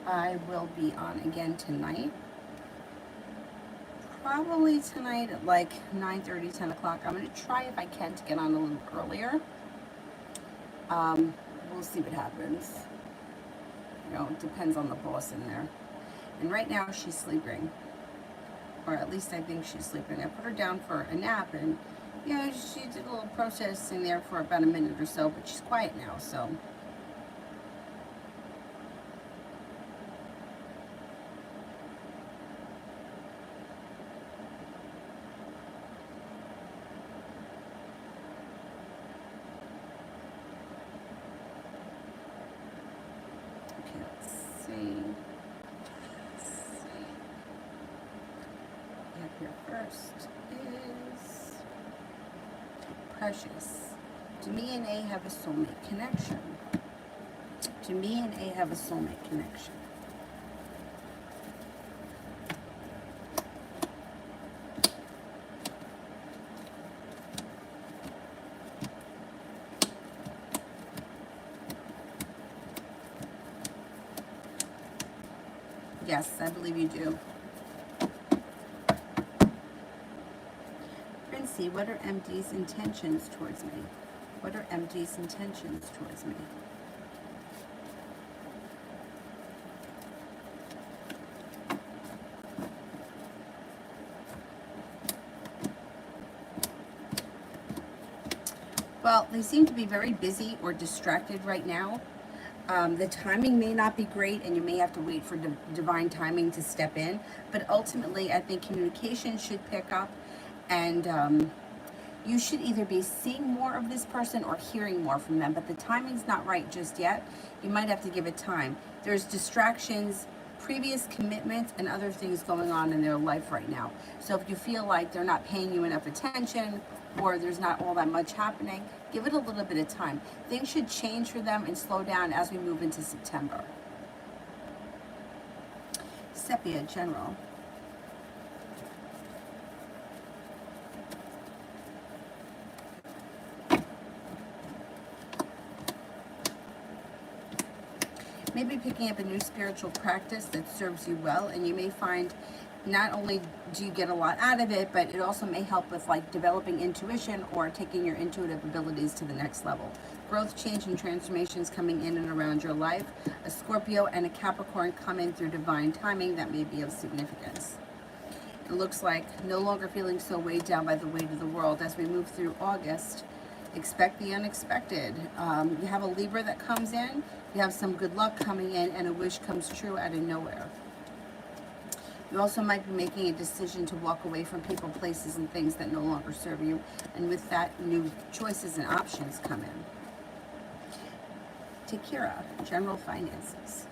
I will be on again tonight. Probably tonight at like 9:30, 10 o'clock. I'm going to try if I can to get on a little earlier. We'll see what happens. You know, it depends on the boss in there. And right now she's sleeping. Or at least I think she's sleeping. I put her down for a nap, and you know, she did a little processing there for about a minute or so, but she's quiet now, so. Okay, let's see. Up here first is Precious. Do me and A have a soulmate connection? Do me and A have a soulmate connection? Yes, I believe you do. Princey, what are MD's intentions towards me? What are MD's intentions towards me? Well, they seem to be very busy or distracted right now. The timing may not be great, and you may have to wait for divine timing to step in. But ultimately, I think communication should pick up, and you should either be seeing more of this person or hearing more from them. But the timing's not right just yet. You might have to give it time. There's distractions, previous commitments, and other things going on in their life right now. So if you feel like they're not paying you enough attention, or there's not all that much happening, give it a little bit of time. Things should change for them and slow down as we move into September. Sepia, General. Maybe picking up a new spiritual practice that serves you well, and you may find not only do you get a lot out of it, but it also may help with like developing intuition or taking your intuitive abilities to the next level. Growth, change, and transformations coming in and around your life. A Scorpio and a Capricorn come in through divine timing that may be of significance. It looks like no longer feeling so weighed down by the weight of the world. As we move through August, expect the unexpected. You have a Libra that comes in, you have some good luck coming in, and a wish comes true out of nowhere. You also might be making a decision to walk away from people, places, and things that no longer serve you. And with that, new choices and options come in. Takira, General Finances.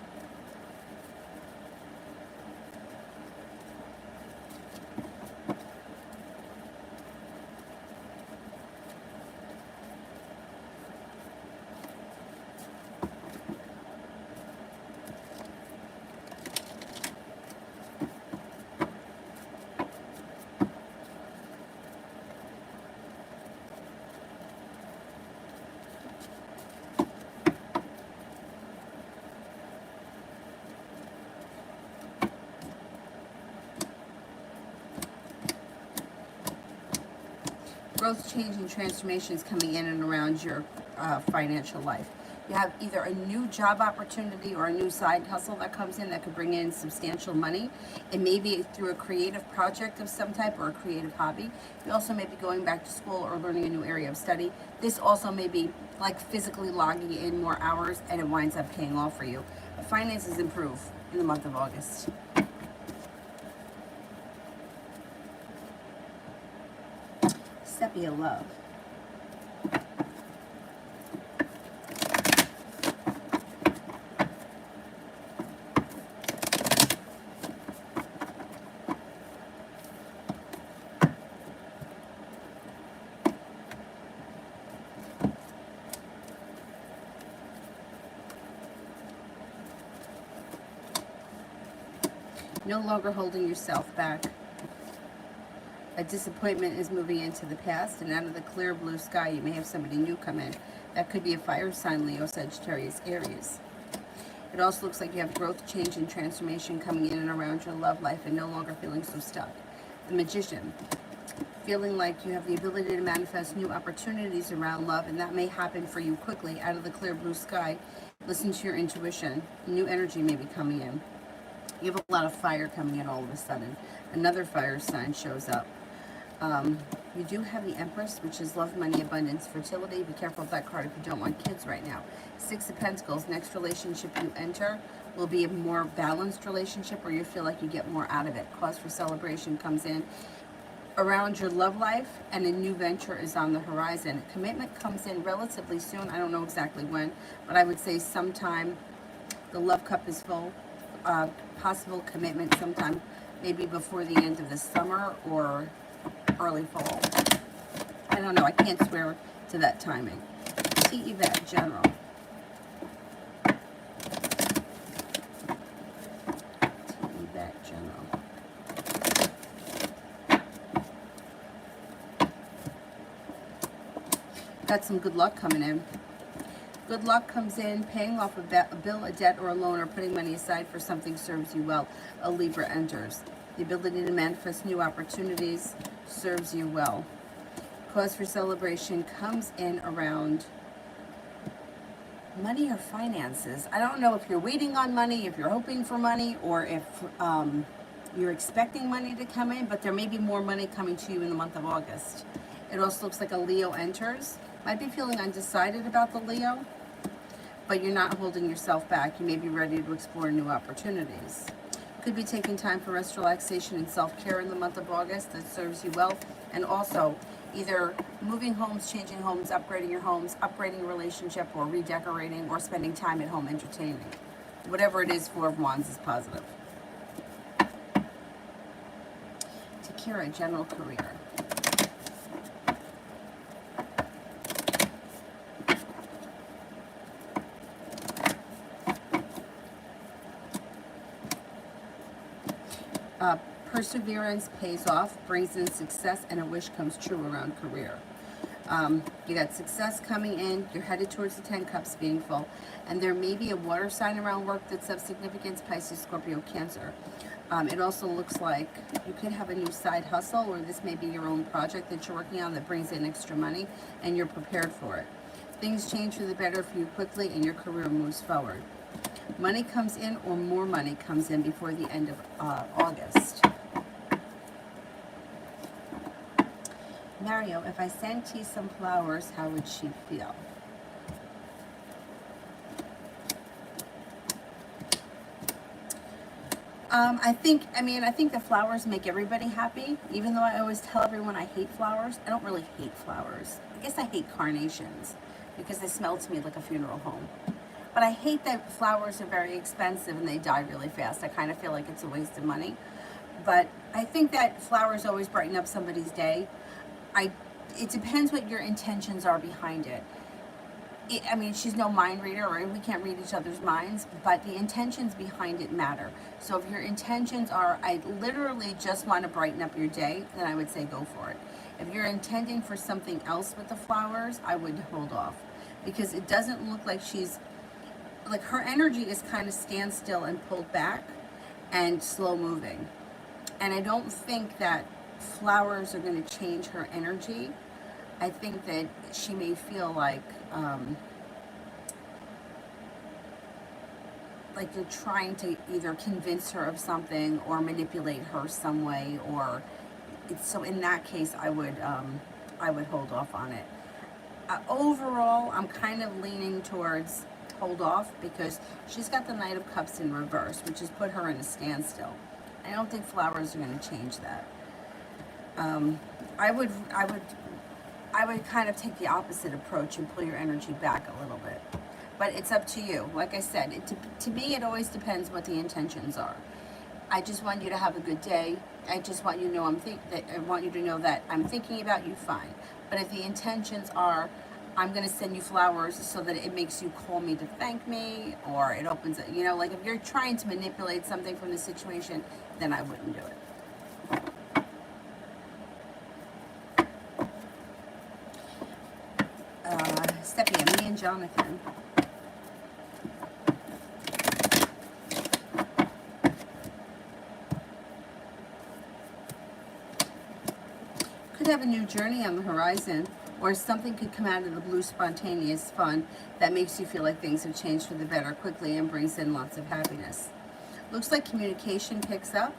Growth, change, and transformations coming in and around your financial life. You have either a new job opportunity or a new side hustle that comes in that could bring in substantial money. It may be through a creative project of some type or a creative hobby. You also may be going back to school or learning a new area of study. This also may be like physically logging in more hours, and it winds up paying off for you. Finances improve in the month of August. Sepia, Love. No longer holding yourself back. A disappointment is moving into the past, and out of the clear blue sky, you may have somebody new come in. That could be a fire sign, Leo, Sagittarius, Aries. It also looks like you have growth, change, and transformation coming in and around your love life and no longer feeling so stuck. The Magician. Feeling like you have the ability to manifest new opportunities around love, and that may happen for you quickly out of the clear blue sky. Listen to your intuition. New energy may be coming in. You have a lot of fire coming in all of a sudden. Another fire sign shows up. You do have the Empress, which is love, money, abundance, fertility. Be careful of that card if you don't want kids right now. Six of Pentacles. Next relationship you enter will be a more balanced relationship where you feel like you get more out of it. Cause for celebration comes in around your love life, and a new venture is on the horizon. Commitment comes in relatively soon. I don't know exactly when, but I would say sometime. The love cup is full. Possible commitment sometime maybe before the end of the summer or early fall. I don't know. I can't swear to that timing. T. Yvette, General. T. Yvette, General. Got some good luck coming in. Good luck comes in, paying off a bill, a debt, or a loan, or putting money aside for something serves you well. A Libra enters. The ability to manifest new opportunities serves you well. Cause for celebration comes in around money or finances. I don't know if you're waiting on money, if you're hoping for money, or if you're expecting money to come in, but there may be more money coming to you in the month of August. It also looks like a Leo enters. Might be feeling undecided about the Leo, but you're not holding yourself back. You may be ready to explore new opportunities. Could be taking time for rest, relaxation, and self-care in the month of August. That serves you well. And also either moving homes, changing homes, upgrading your homes, upgrading a relationship, or redecorating, or spending time at home entertaining. Whatever it is, Four of Wands is positive. Takira, general career. Perseverance pays off, brings in success, and a wish comes true around career. You got success coming in, you're headed towards the 10 cups being full, and there may be a water sign around work that's of significance, Pisces, Scorpio, Cancer. It also looks like you could have a new side hustle, or this may be your own project that you're working on that brings in extra money, and you're prepared for it. Things change for the better for you quickly, and your career moves forward. Money comes in, or more money comes in before the end of August. Mario, if I sent T some flowers, how would she feel? I think the flowers make everybody happy, even though I always tell everyone I hate flowers. I don't really hate flowers. I guess I hate carnations because they smell to me like a funeral home. But I hate that flowers are very expensive and they die really fast. I kind of feel like it's a waste of money. But I think that flowers always brighten up somebody's day. It depends what your intentions are behind it. She's no mind reader, or we can't read each other's minds, but the intentions behind it matter. So if your intentions are, I literally just want to brighten up your day, then I would say go for it. If you're intending for something else with the flowers, I would hold off, because it doesn't look like she's, like, her energy is kind of standstill and pulled back and slow moving. And I don't think that flowers are going to change her energy. I think that she may feel like you're trying to either convince her of something or manipulate her some way, or so in that case I would hold off on it. Overall, I'm kind of leaning towards hold off, because she's got the Knight of Cups in reverse, which has put her in a standstill. I don't think flowers are going to change that. I would kind of take the opposite approach and pull your energy back a little bit. But it's up to you. Like I said, to me, it always depends what the intentions are. I just want you to have a good day. I just want you to know I want you to know that I'm thinking about you, fine. But if the intentions are, I'm going to send you flowers so that it makes you call me to thank me, or it opens, like if you're trying to manipulate something from the situation, then I wouldn't do it. Stephanie, me and Jonathan. could have a new journey on the horizon, or something could come out of the blue, spontaneous fun that makes you feel like things have changed for the better quickly and brings in lots of happiness. Looks like communication picks up.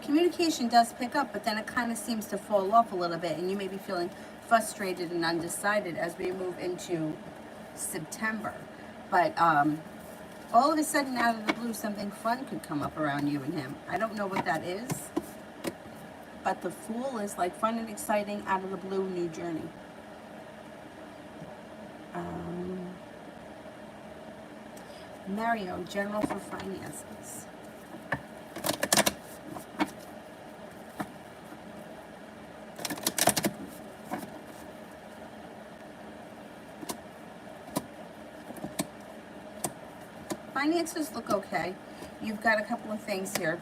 Communication does pick up, but then it kind of seems to fall off a little bit, and you may be feeling frustrated and undecided as we move into September. But all of a sudden, out of the blue, something fun could come up around you and him. I don't know what that is, but the Fool is like fun and exciting, out of the blue, new journey. Mario, general for finances. Finances look okay. You've got a couple of things here.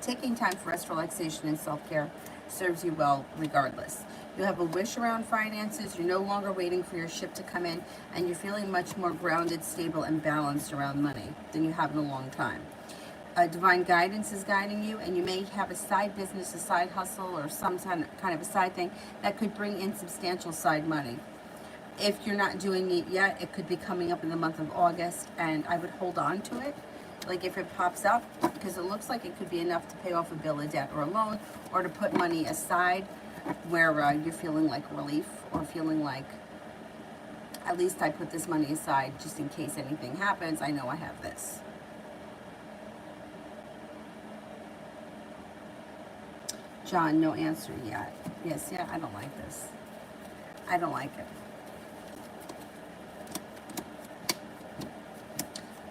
Taking time for rest, relaxation, and self-care serves you well regardless. You have a wish around finances. You're no longer waiting for your ship to come in, and you're feeling much more grounded, stable, and balanced around money than you have in a long time. Divine guidance is guiding you, and you may have a side business, a side hustle, or some kind of a side thing that could bring in substantial side money. If you're not doing it yet, it could be coming up in the month of August, and I would hold on to it. Like if it pops up, because it looks like it could be enough to pay off a bill of debt or a loan, or to put money aside where you're feeling like relief, or feeling like, at least I put this money aside just in case anything happens. I know I have this. John, no answer yet. Yes, yeah, I don't like this. I don't like it.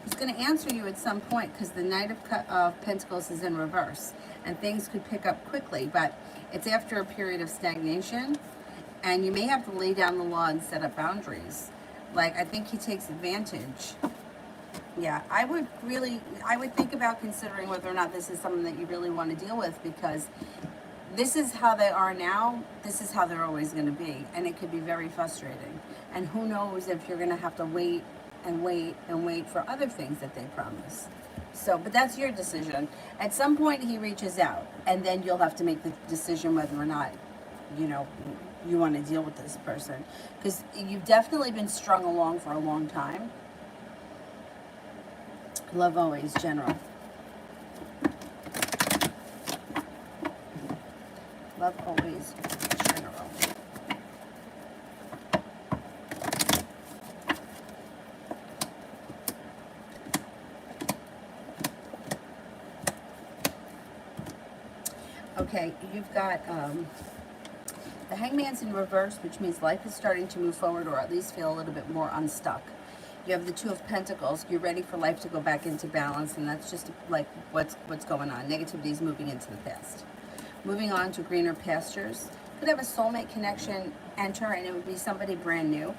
He's going to answer you at some point, because the Knight of Pentacles is in reverse, and things could pick up quickly, but it's after a period of stagnation, and you may have to lay down the law and set up boundaries. Like, I think he takes advantage. Yeah, I would think about considering whether or not this is something that you really want to deal with, because this is how they are now. This is how they're always going to be, and it could be very frustrating. And who knows if you're going to have to wait and wait and wait for other things that they promise. So, but that's your decision. At some point he reaches out, and then you'll have to make the decision whether or not, you want to deal with this person. Because you've definitely been strung along for a long time. Love always, general. Love always, general. Okay, you've got the Hangman's in reverse, which means life is starting to move forward, or at least feel a little bit more unstuck. You have the Two of Pentacles. You're ready for life to go back into balance, and that's just like what's going on. Negativity is moving into the past. Moving on to greener pastures. Could have a soulmate connection enter, and it would be somebody brand new,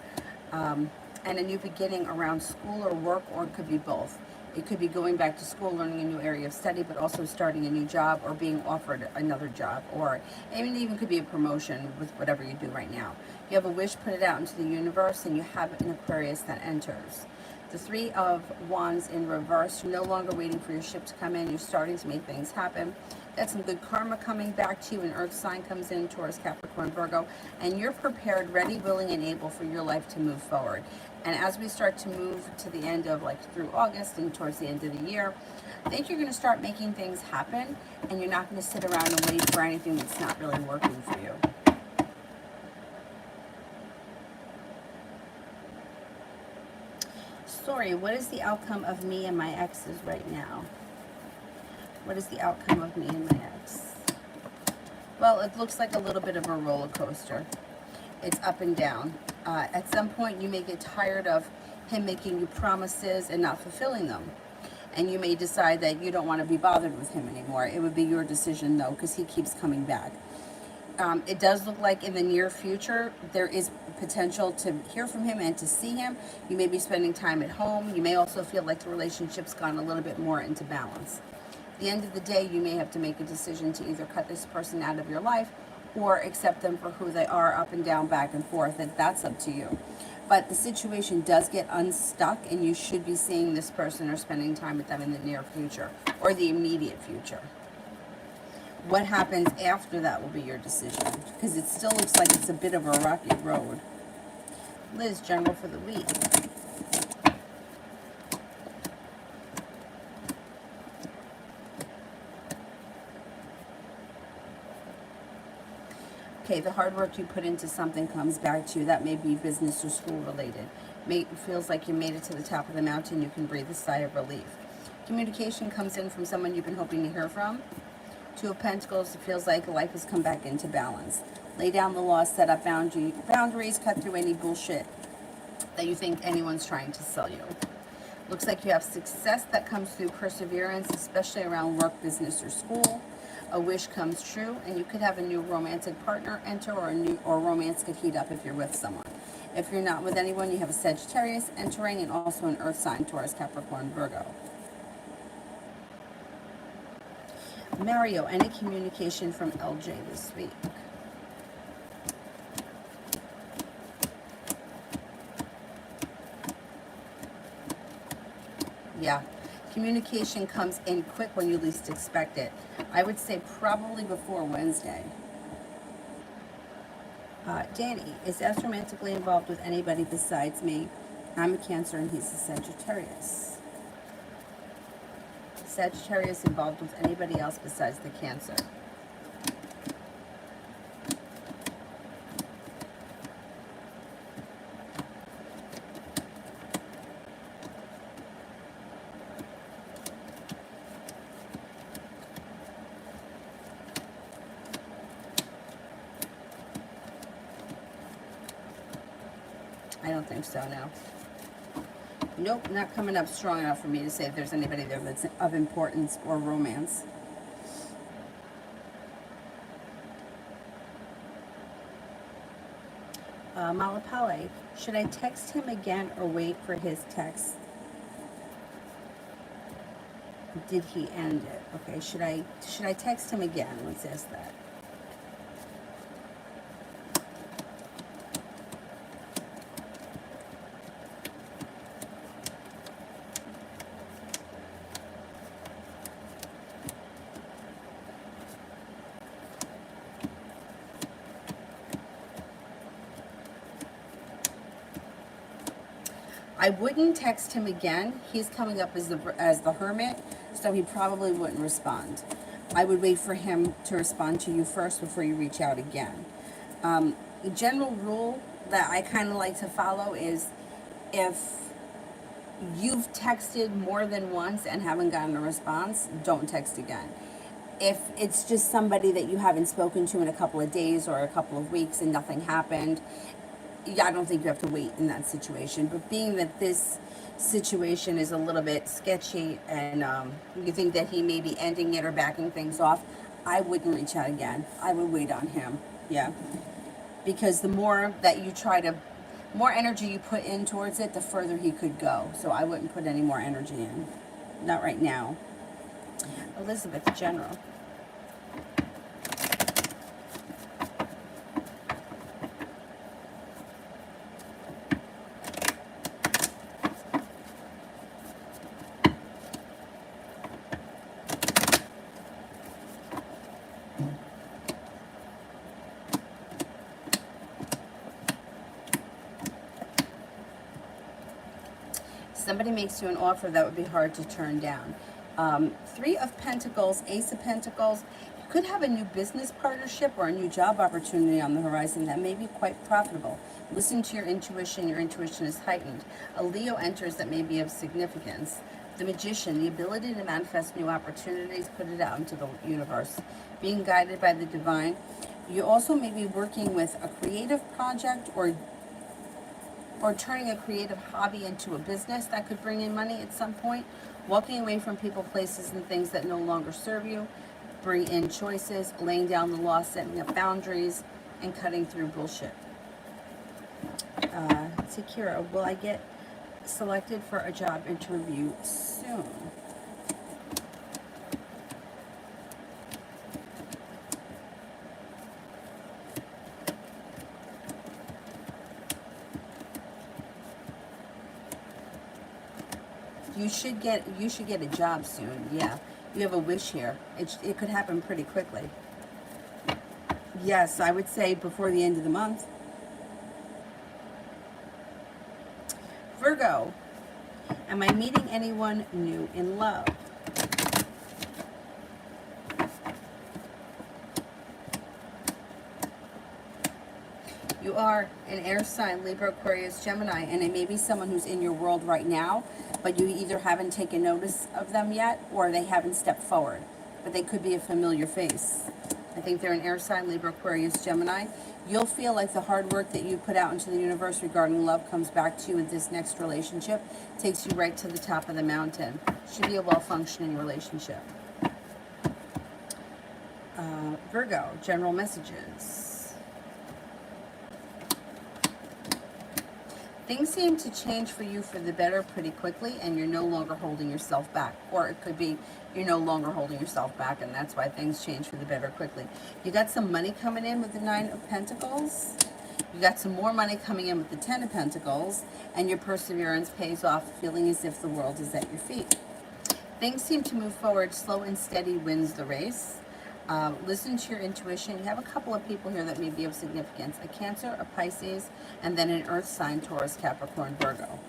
and a new beginning around school or work, or it could be both. It could be going back to school, learning a new area of study, but also starting a new job, or being offered another job, or it even could be a promotion with whatever you do right now. You have a wish, put it out into the universe, and you have an Aquarius that enters. The Three of Wands in reverse. You're no longer waiting for your ship to come in. You're starting to make things happen. Got some good karma coming back to you. An earth sign comes in, Taurus, Capricorn, Virgo, and you're prepared, ready, willing, and able for your life to move forward. And as we start to move to the end of, through August and towards the end of the year, I think you're going to start making things happen, and you're not going to sit around and wait for anything that's not really working for you. Sorry, what is the outcome of me and my exes right now? What is the outcome of me and my ex? Well, it looks like a little bit of a roller coaster. It's up and down. At some point, you may get tired of him making you promises and not fulfilling them. And you may decide that you don't want to be bothered with him anymore. It would be your decision, though, because he keeps coming back. It does look like in the near future, there is potential to hear from him and to see him. You may be spending time at home. You may also feel like the relationship's gone a little bit more into balance. At the end of the day, you may have to make a decision to either cut this person out of your life or accept them for who they are, up and down, back and forth, and that's up to you. But the situation does get unstuck, and you should be seeing this person or spending time with them in the near future or the immediate future. What happens after that will be your decision, because it still looks like it's a bit of a rocky road. Liz, general for the week. Okay, the hard work you put into something comes back to you. That may be business or school related. It feels like you made it to the top of the mountain. You can breathe a sigh of relief. Communication comes in from someone you've been hoping to hear from. Two of Pentacles, it feels like life has come back into balance. Lay down the law, set up boundaries, cut through any bullshit that you think anyone's trying to sell you. Looks like you have success that comes through perseverance, especially around work, business, or school. A wish comes true, and you could have a new romantic partner enter, or romance could heat up if you're with someone. If you're not with anyone, you have a Sagittarius entering, and also an earth sign, Taurus, Capricorn, Virgo. Mario, any communication from LJ this week? Yeah, communication comes in quick when you least expect it. I would say probably before Wednesday. Danny, is S romantically involved with anybody besides me? I'm a Cancer and he's a Sagittarius. Sagittarius involved with anybody else besides the Cancer? I don't think so, no. Nope, not coming up strong enough for me to say if there's anybody there that's of importance or romance. Malapale, should I text him again or wait for his text? Did he end it? Okay, should I text him again? Let's ask that. I wouldn't text him again. He's coming up as the Hermit, so he probably wouldn't respond. I would wait for him to respond to you first before you reach out again. The general rule that I kind of like to follow is if you've texted more than once and haven't gotten a response, don't text again. If it's just somebody that you haven't spoken to in a couple of days or a couple of weeks and nothing happened, I don't think you have to wait in that situation. But being that this situation is a little bit sketchy and you think that he may be ending it or backing things off, I wouldn't reach out again. I would wait on him. Yeah. Because the more that you more energy you put in towards it, the further he could go. So I wouldn't put any more energy in. Not right now. Elizabeth, general. Somebody makes you an offer that would be hard to turn down. Three of Pentacles, Ace of Pentacles. You could have a new business partnership or a new job opportunity on the horizon that may be quite profitable. Listen to your intuition. Your intuition is heightened. A Leo enters that may be of significance. The Magician, the ability to manifest new opportunities, put it out into the universe. Being guided by the divine. You also may be working with a creative project or turning a creative hobby into a business that could bring in money at some point. Walking away from people, places, and things that no longer serve you. Bring in choices, laying down the law, setting up boundaries, and cutting through bullshit. Takira, will I get selected for a job interview soon? You should get a job soon. Yeah, You have a wish here. It could happen pretty quickly. Yes, I would say before the end of the month. Virgo, am I meeting anyone new in love? You are an air sign, Libra, Aquarius, Gemini, and it may be someone who's in your world right now, but you either haven't taken notice of them yet or they haven't stepped forward. But they could be a familiar face. I think they're an air sign, Libra, Aquarius, Gemini. You'll feel like the hard work that you put out into the universe regarding love comes back to you in this next relationship, takes you right to the top of the mountain. Should be a well-functioning relationship. Virgo, general messages. Things seem to change for you for the better pretty quickly, and you're no longer holding yourself back. Or it could be you're no longer holding yourself back, and that's why things change for the better quickly. You got some money coming in with the 9 of Pentacles. You got some more money coming in with the 10 of Pentacles, and your perseverance pays off, feeling as if the world is at your feet. Things seem to move forward. Slow and steady wins the race. Listen to your intuition. You have a couple of people here that may be of significance. A Cancer, a Pisces, and then an Earth sign, Taurus, Capricorn, Virgo.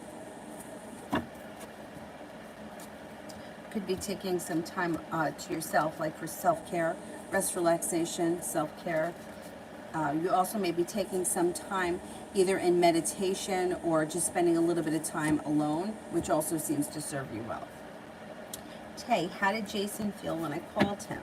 Could be taking some time to yourself, like for self-care, rest, relaxation, self-care. You also may be taking some time either in meditation or just spending a little bit of time alone, which also seems to serve you well. Tay, how did Jason feel when I called him?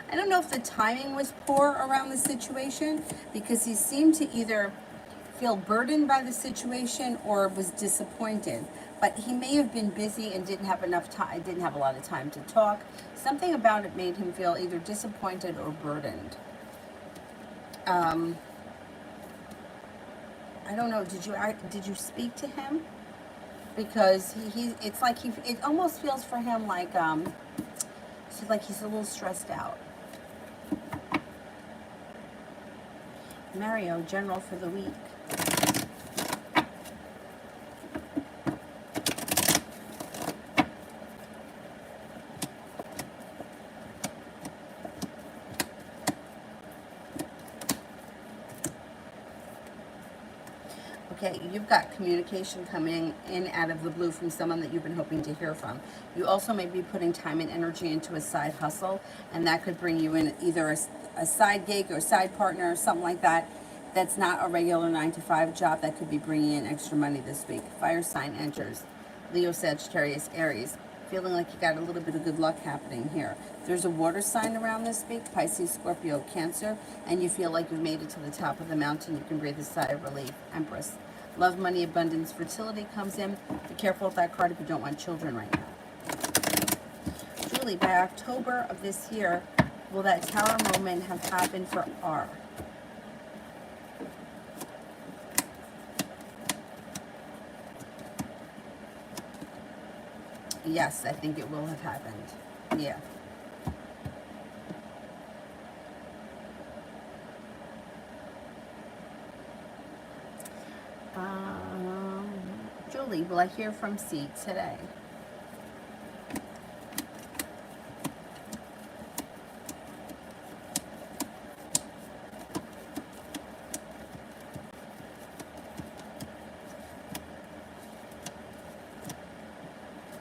I don't know if the timing was poor around the situation, because he seemed to either feel burdened by the situation or was disappointed. But he may have been busy and didn't have enough time, didn't have a lot of time to talk. Something about it made him feel either disappointed or burdened. I don't know. Did you speak to him? Because it's like it almost feels for him like he's a little stressed out. Mario, general for the week. Okay, you've got communication coming in out of the blue from someone that you've been hoping to hear from. You also may be putting time and energy into a side hustle, and that could bring you in either a side gig or side partner or something like that. That's not a regular 9-to-5 job. That could be bringing in extra money this week. Fire sign enters. Leo, Sagittarius, Aries. Feeling like you got a little bit of good luck happening here. There's a water sign around this week, Pisces, Scorpio, Cancer, and you feel like you've made it to the top of the mountain. You can breathe a sigh of relief. Empress. Love, money, abundance, fertility comes in. Be careful with that card if you don't want children right now. Julie, by October of this year, will that tower moment have happened for R? Yes, I think it will have happened. Yeah. Julie, will I hear from C today?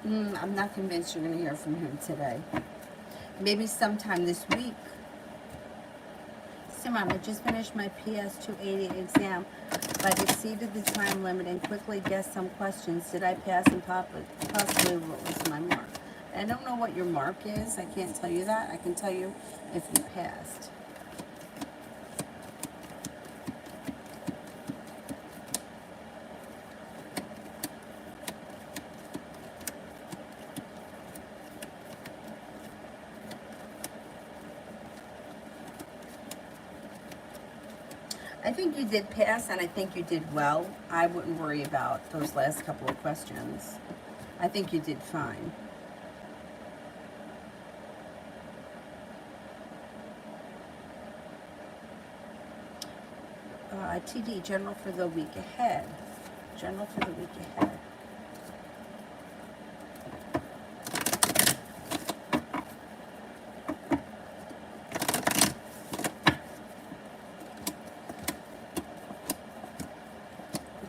I'm not convinced you're going to hear from him today. Maybe sometime this week. Simon, I just finished my PS 280 exam, but exceeded the time limit and quickly guessed some questions. Did I pass, and possibly what was my mark? I don't know what your mark is. I can't tell you that. I can tell you if you passed. I think you did pass, and I think you did well. I wouldn't worry about those last couple of questions. I think you did fine. TD, general for the week ahead. General for the week ahead.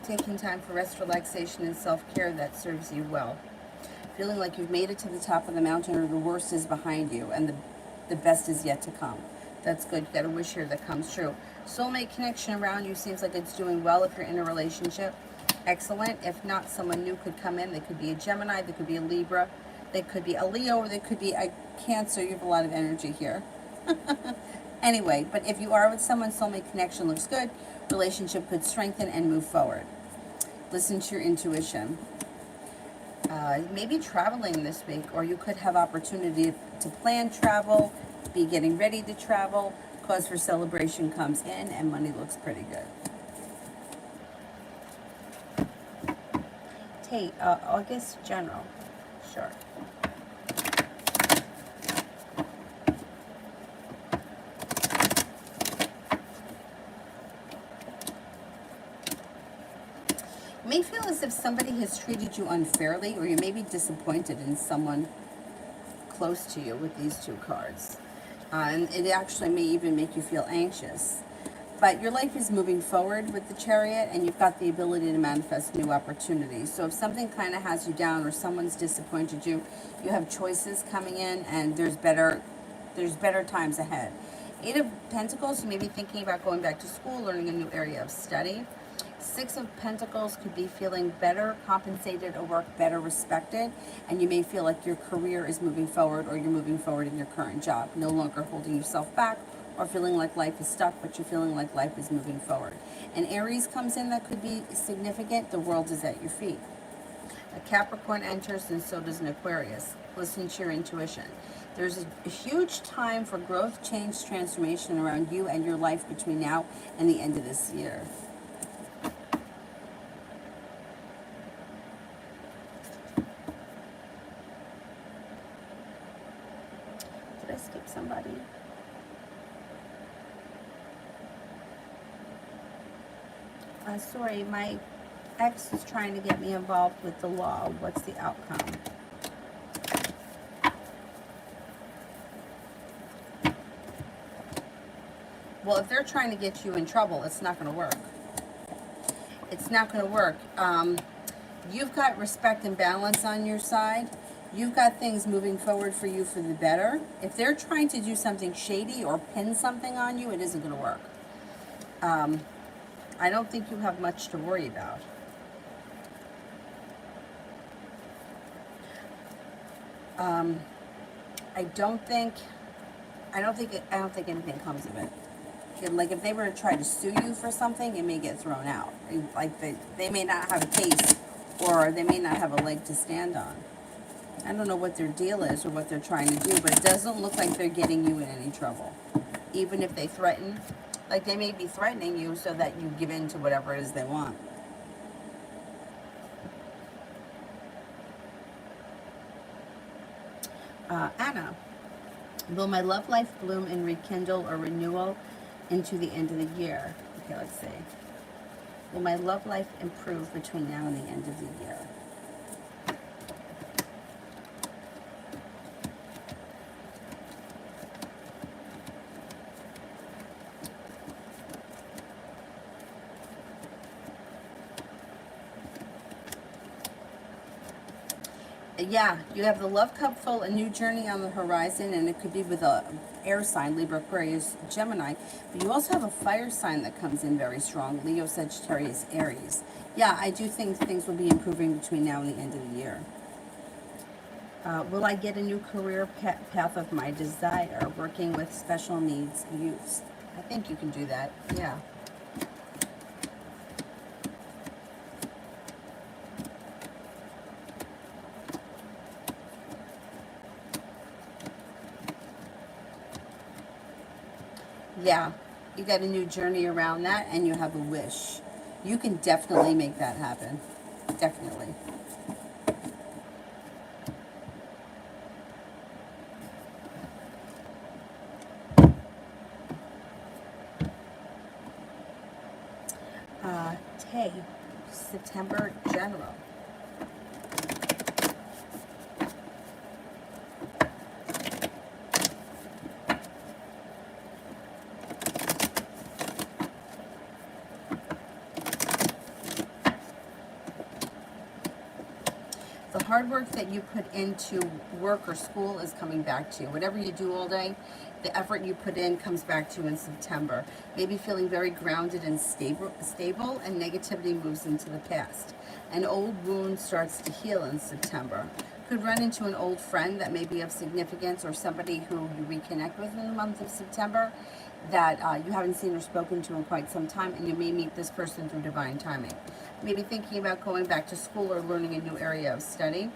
Taking time for rest, relaxation, and self-care that serves you well. Feeling like you've made it to the top of the mountain, or the worst is behind you and the best is yet to come. That's good. You got a wish here that comes true. Soulmate connection around you seems like it's doing well if you're in a relationship. Excellent. If not, someone new could come in. They could be a Gemini, they could be a Libra, they could be a Leo, or they could be a Cancer. You have a lot of energy here. Anyway, but if you are with someone, soulmate connection looks good. Relationship could strengthen and move forward. Listen to your intuition. Maybe traveling this week, or you could have opportunity to plan travel, be getting ready to travel. Cause for celebration comes in, and money looks pretty good. August general. Sure. You may feel as if somebody has treated you unfairly, or you may be disappointed in someone close to you with these two cards. And it actually may even make you feel anxious. But your life is moving forward with the Chariot, and you've got the ability to manifest new opportunities. So if something kind of has you down, or someone's disappointed you, you have choices coming in, and there's better times ahead. Eight of Pentacles, you may be thinking about going back to school, learning a new area of study. Six of Pentacles could be feeling better compensated, or work better respected, and you may feel like your career is moving forward, or you're moving forward in your current job, no longer holding yourself back or feeling like life is stuck, but you're feeling like life is moving forward. And Aries comes in, that could be significant. The world is at your feet. A Capricorn enters, and so does an Aquarius. Listen to your intuition. There's a huge time for growth, change, transformation around you and your life between now and the end of this year. Did I skip somebody? Sorry, my ex is trying to get me involved with the law. What's the outcome? Well, if they're trying to get you in trouble, it's not going to work. It's not going to work. You've got respect and balance on your side. You've got things moving forward for you for the better. If they're trying to do something shady or pin something on you, it isn't going to work. I don't think you have much to worry about. I don't think anything comes of it. Like, if they were to try to sue you for something, it may get thrown out. Like, they may not have a case, or they may not have a leg to stand on. I don't know what their deal is or what they're trying to do, but it doesn't look like they're getting you in any trouble. Even if they threaten, like, they may be threatening you so that you give in to whatever it is they want. Anna, will my love life bloom and rekindle or renewal into the end of the year? Okay, let's see. Will my love life improve between now and the end of the year? Yeah, you have the love cup full, a new journey on the horizon, and it could be with a air sign, Libra, Aquarius, Gemini. But you also have a fire sign that comes in very strong, Leo, Sagittarius, Aries. Yeah, I do think things will be improving between now and the end of the year. Will I get a new career path of my desire, working with special needs youths? I think you can do that, yeah. Yeah, you got a new journey around that, and you have a wish. You can definitely make that happen. Definitely. Okay, September general. The hard work that you put into work or school is coming back to you. Whatever you do all day, the effort you put in comes back to you in September. Maybe feeling very grounded and stable, and negativity moves into the past. An old wound starts to heal in September. Could run into an old friend that may be of significance, or somebody who you reconnect with in the month of September that you haven't seen or spoken to in quite some time, and you may meet this person through divine timing. Maybe thinking about going back to school or learning a new area of study.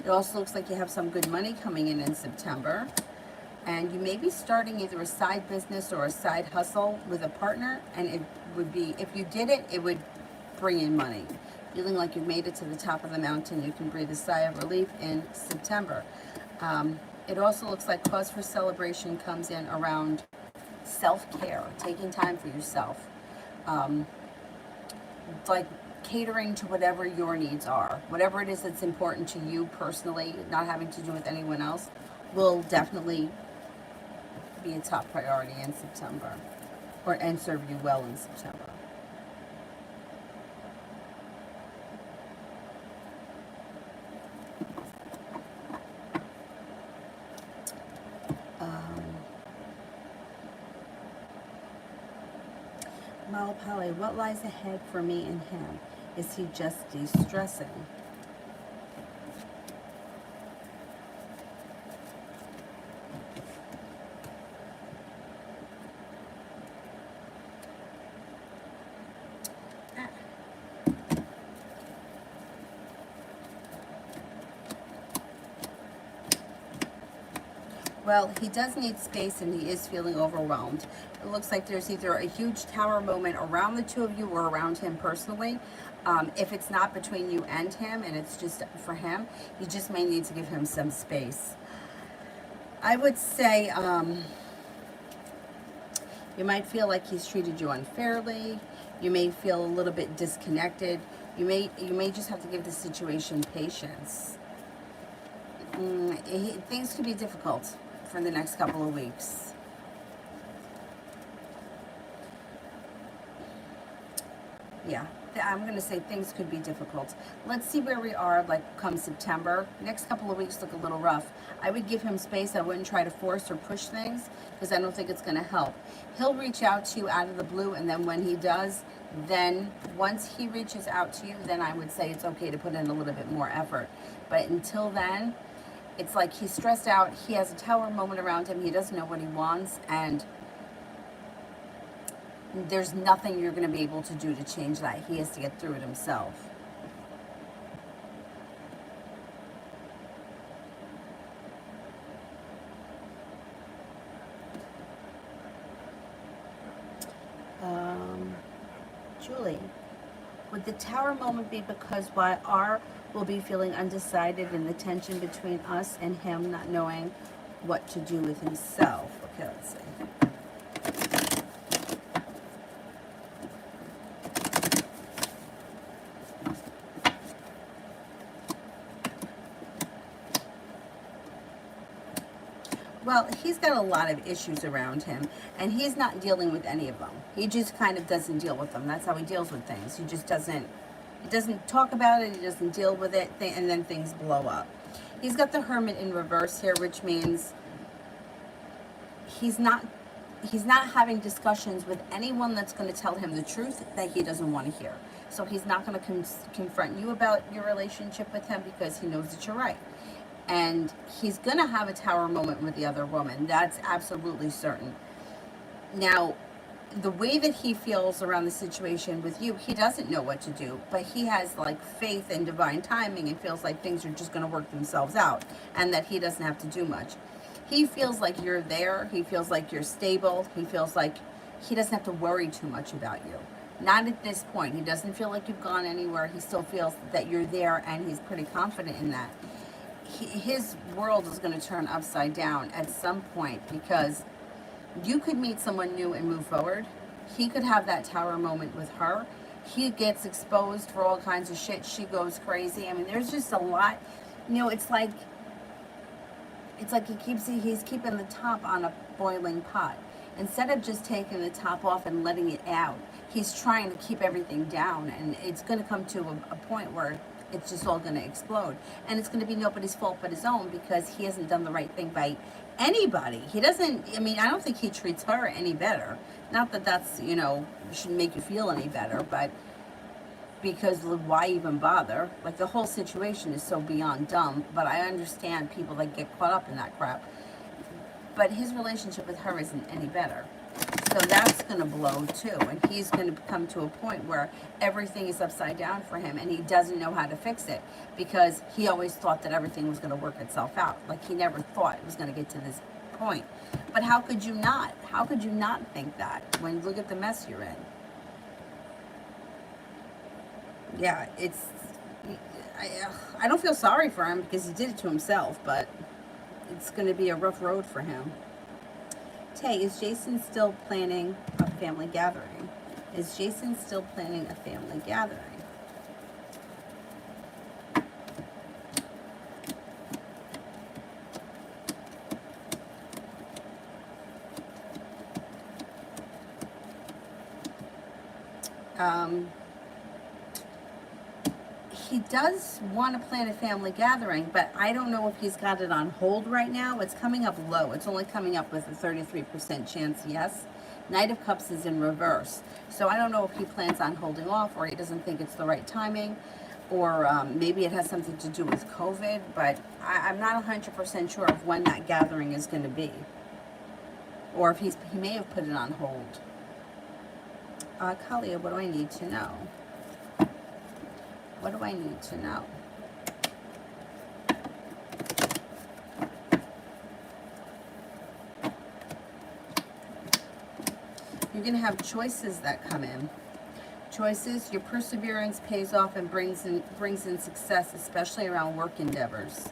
It also looks like you have some good money coming in September. And you may be starting either a side business or a side hustle with a partner, and it would be, if you did it, it would bring in money. Feeling like you've made it to the top of the mountain, you can breathe a sigh of relief in September. It also looks like cause for celebration comes in around self-care, taking time for yourself. Like catering to whatever your needs are. Whatever it is that's important to you personally, not having to do with anyone else, will definitely be a top priority in September, and serve you well in September. Malapale, what lies ahead for me and him? Is he just de-stressing? Well, he does need space, and he is feeling overwhelmed. It looks like there's either a huge tower moment around the two of you or around him personally. If it's not between you and him, and it's just for him, you just may need to give him some space. I would say you might feel like he's treated you unfairly. You may feel a little bit disconnected. You may just have to give the situation patience. Things could be difficult for the next couple of weeks. Yeah, I'm going to say things could be difficult. Let's see where we are, like, come September. Next couple of weeks look a little rough. I would give him space. I wouldn't try to force or push things, because I don't think it's going to help. He'll reach out to you out of the blue, and then when he does, then once he reaches out to you, then I would say it's okay to put in a little bit more effort. But until then, it's like he's stressed out. He has a tower moment around him. He doesn't know what he wants, and there's nothing you're going to be able to do to change that. He has to get through it himself. Julie, would the tower moment be because why R will be feeling undecided and the tension between us and him not knowing what to do with himself? Okay, let's see. Well, he's got a lot of issues around him, and he's not dealing with any of them. He just kind of doesn't deal with them. That's how he deals with things. He just doesn't, he doesn't talk about it, he doesn't deal with it, and then things blow up. He's got the Hermit in reverse here, which means he's not having discussions with anyone that's going to tell him the truth that he doesn't want to hear. So he's not going to confront you about your relationship with him, because he knows that you're right. And he's going to have a tower moment with the other woman. That's absolutely certain. Now, the way that he feels around the situation with you, he doesn't know what to do, but he has like faith in divine timing and feels like things are just going to work themselves out and that he doesn't have to do much. He feels like you're there. He feels like you're stable. He feels like he doesn't have to worry too much about you. Not at this point. He doesn't feel like you've gone anywhere. He still feels that you're there, and he's pretty confident in that. His world is going to turn upside down at some point, because you could meet someone new and move forward. He could have that tower moment with her. He gets exposed for all kinds of shit. She goes crazy. I mean, there's just a lot. You know, it's like he's keeping the top on a boiling pot. Instead of just taking the top off and letting it out, he's trying to keep everything down, and it's going to come to a point where it's just all going to explode. And it's going to be nobody's fault but his own, because he hasn't done the right thing by anybody. He doesn't, I mean, I don't think he treats her any better. Not that that's, you know, shouldn't make you feel any better, but because why even bother? Like, the whole situation is so beyond dumb, but I understand people that get caught up in that crap. But his relationship with her isn't any better. So that's going to blow too. And he's going to come to a point where everything is upside down for him, and he doesn't know how to fix it, because he always thought that everything was going to work itself out. Like, he never thought it was going to get to this point. But how could you not? How could you not think that when you look at the mess you're in? Yeah, I don't feel sorry for him, because he did it to himself, but it's going to be a rough road for him. Tay, is Jason still planning a family gathering? Is Jason still planning a family gathering? He does want to plan a family gathering, but I don't know if he's got it on hold right now. It's coming up low. It's only coming up with a 33% chance yes. Knight of Cups is in reverse. So I don't know if he plans on holding off, or he doesn't think it's the right timing, or maybe it has something to do with COVID, but I'm not 100% sure of when that gathering is going to be. Or if he may have put it on hold. Kalia, what do I need to know? What do I need to know? You're going to have choices that come in. Choices, your perseverance pays off and brings in success, especially around work endeavors.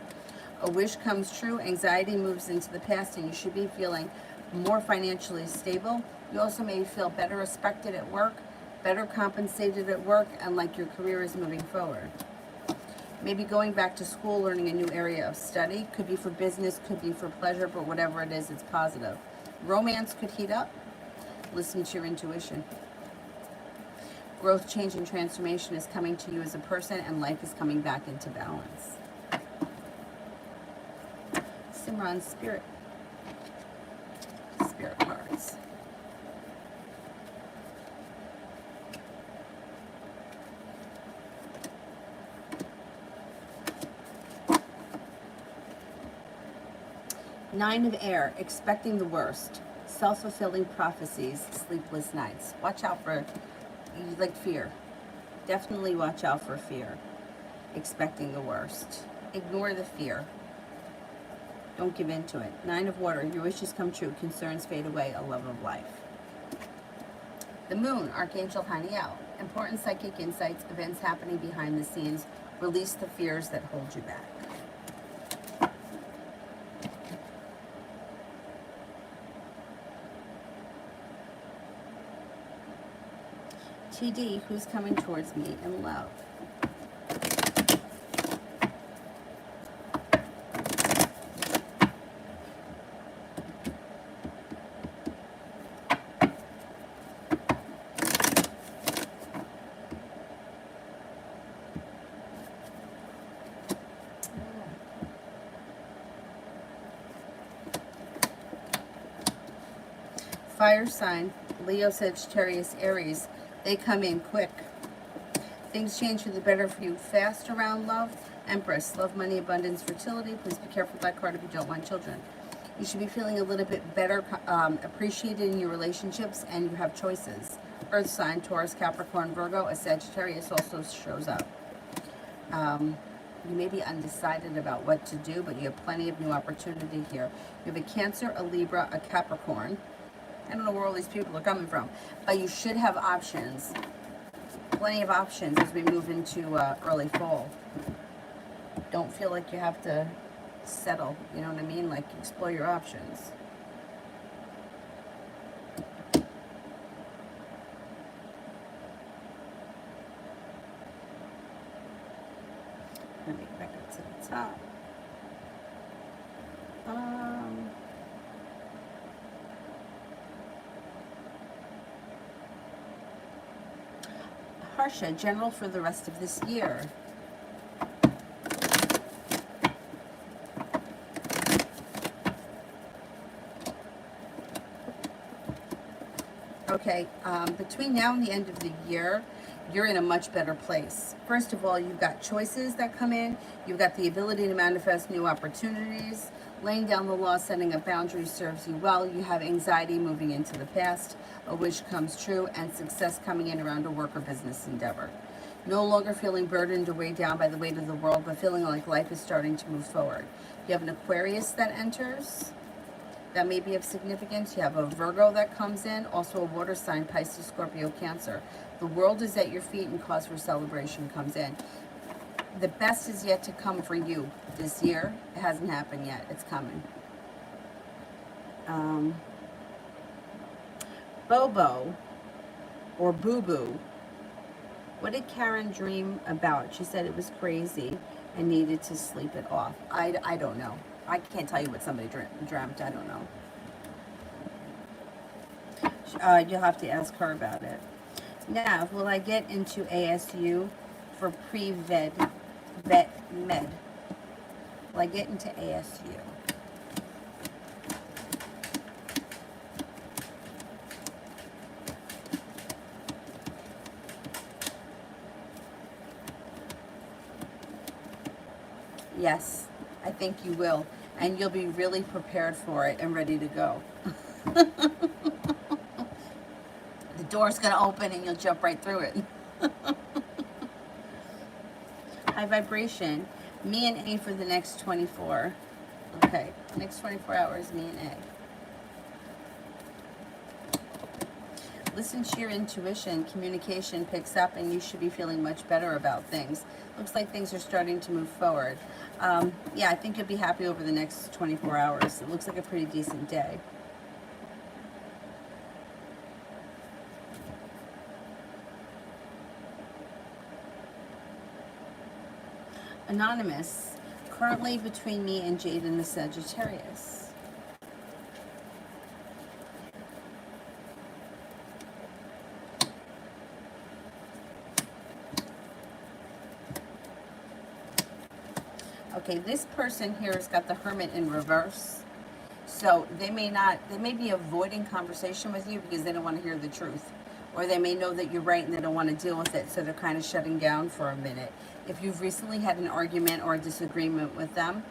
A wish comes true, anxiety moves into the past, and you should be feeling more financially stable. You also may feel better respected at work, better compensated at work, and like your career is moving forward. Maybe going back to school, learning a new area of study. Could be for business, could be for pleasure, but whatever it is, it's positive. Romance could heat up. Listen to your intuition. Growth, change, and transformation is coming to you as a person, and life is coming back into balance. Simran, Spirit cards. Nine of Air, expecting the worst. Self-fulfilling prophecies, sleepless nights. Watch out for, like, fear. Definitely watch out for fear. Expecting the worst. Ignore the fear. Don't give in to it. Nine of Water, your wishes come true. Concerns fade away. A love of life. The Moon, Archangel Haniel. Important psychic insights, events happening behind the scenes. Release the fears that hold you back. TD, who's coming towards me in love? Fire sign, Leo, Sagittarius, Aries. They come in quick. Things change for the better for you fast around love. Empress, love, money, abundance, fertility. Please be careful with that card if you don't want children. You should be feeling a little bit better, appreciated in your relationships, and you have choices. Earth sign, Taurus, Capricorn, Virgo. A Sagittarius also shows up. You may be undecided about what to do, but you have plenty of new opportunity here. You have a Cancer, a Libra, a Capricorn. I don't know where all these people are coming from, but you should have options. Plenty of options as we move into early fall. Don't feel like you have to settle, you know what I mean? Like, explore your options. top. Harsha, general for the rest of this year. Okay, between now and the end of the year, you're in a much better place. First of all, you've got choices that come in. You've got the ability to manifest new opportunities. Laying down the law, setting up boundaries serves you well. You have anxiety moving into the past. A wish comes true, and success coming in around a work or business endeavor. No longer feeling burdened or weighed down by the weight of the world, but feeling like life is starting to move forward. You have an Aquarius that enters. That may be of significance. You have a Virgo that comes in, also a water sign, Pisces, Scorpio, Cancer. The world is at your feet and cause for celebration comes in. The best is yet to come for you this year. It hasn't happened yet. It's coming. Bobo or Boo Boo. What did Karen dream about? She said it was crazy and needed to sleep it off. I don't know. I can't tell you what somebody dreamt. I don't know. You'll have to ask her about it. Now, will I get into ASU for pre-vet med? Will I get into ASU? Yes, I think you will. And you'll be really prepared for it and ready to go. The door's going to open and you'll jump right through it. High vibration. Me and A for the next 24. Okay, next 24 hours, me and A. Listen to your intuition. Communication picks up and you should be feeling much better about things. Looks like things are starting to move forward. Yeah, I think you'll be happy over the next 24 hours. It looks like a pretty decent day. Anonymous. Currently between me and Jade and the Sagittarius. Okay, this person here has got the Hermit in reverse. So they may be avoiding conversation with you because they don't want to hear the truth. Or they may know that you're right and they don't want to deal with it, so they're kind of shutting down for a minute. If you've recently had an argument or a disagreement with them,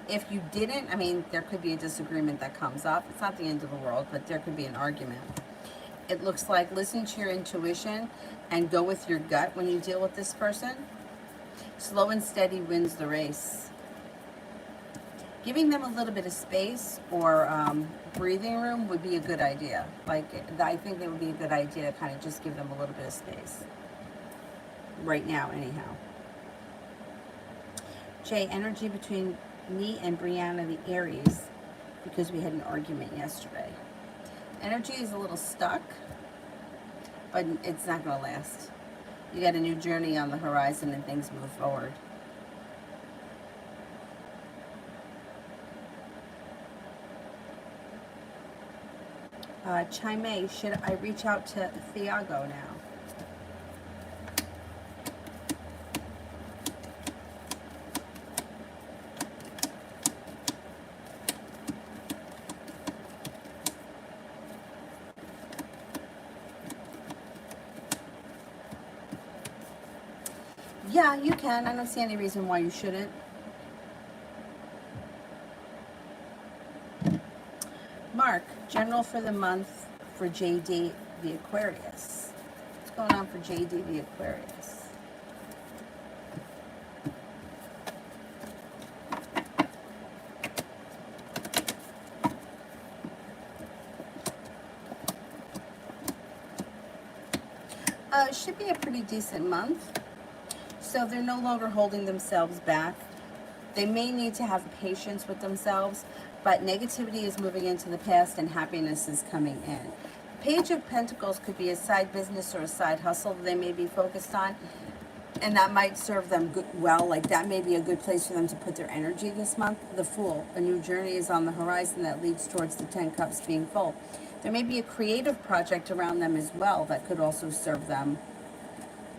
if you didn't, I mean, there could be a disagreement that comes up. It's not the end of the world, but there could be an argument. It looks like listen to your intuition and go with your gut when you deal with this person. Slow and steady wins the race. Giving them a little bit of space or breathing room would be a good idea. Like, I think it would be a good idea to kind of just give them a little bit of space. Right now, anyhow. Jay, energy between me and Brianna, the Aries, because we had an argument yesterday. Energy is a little stuck, but it's not going to last. You got a new journey on the horizon and things move forward. Chime, should I reach out to Thiago now? Yeah, you can. I don't see any reason why you shouldn't. Mark, general for the month for JD the Aquarius. What's going on for JD the Aquarius? It should be a pretty decent month. So they're no longer holding themselves back. They may need to have patience with themselves, but negativity is moving into the past and happiness is coming in. Page of Pentacles could be a side business or a side hustle they may be focused on. And that might serve them well. Like that may be a good place for them to put their energy this month. The Fool, a new journey is on the horizon that leads towards the 10 cups being full. There may be a creative project around them as well that could also serve them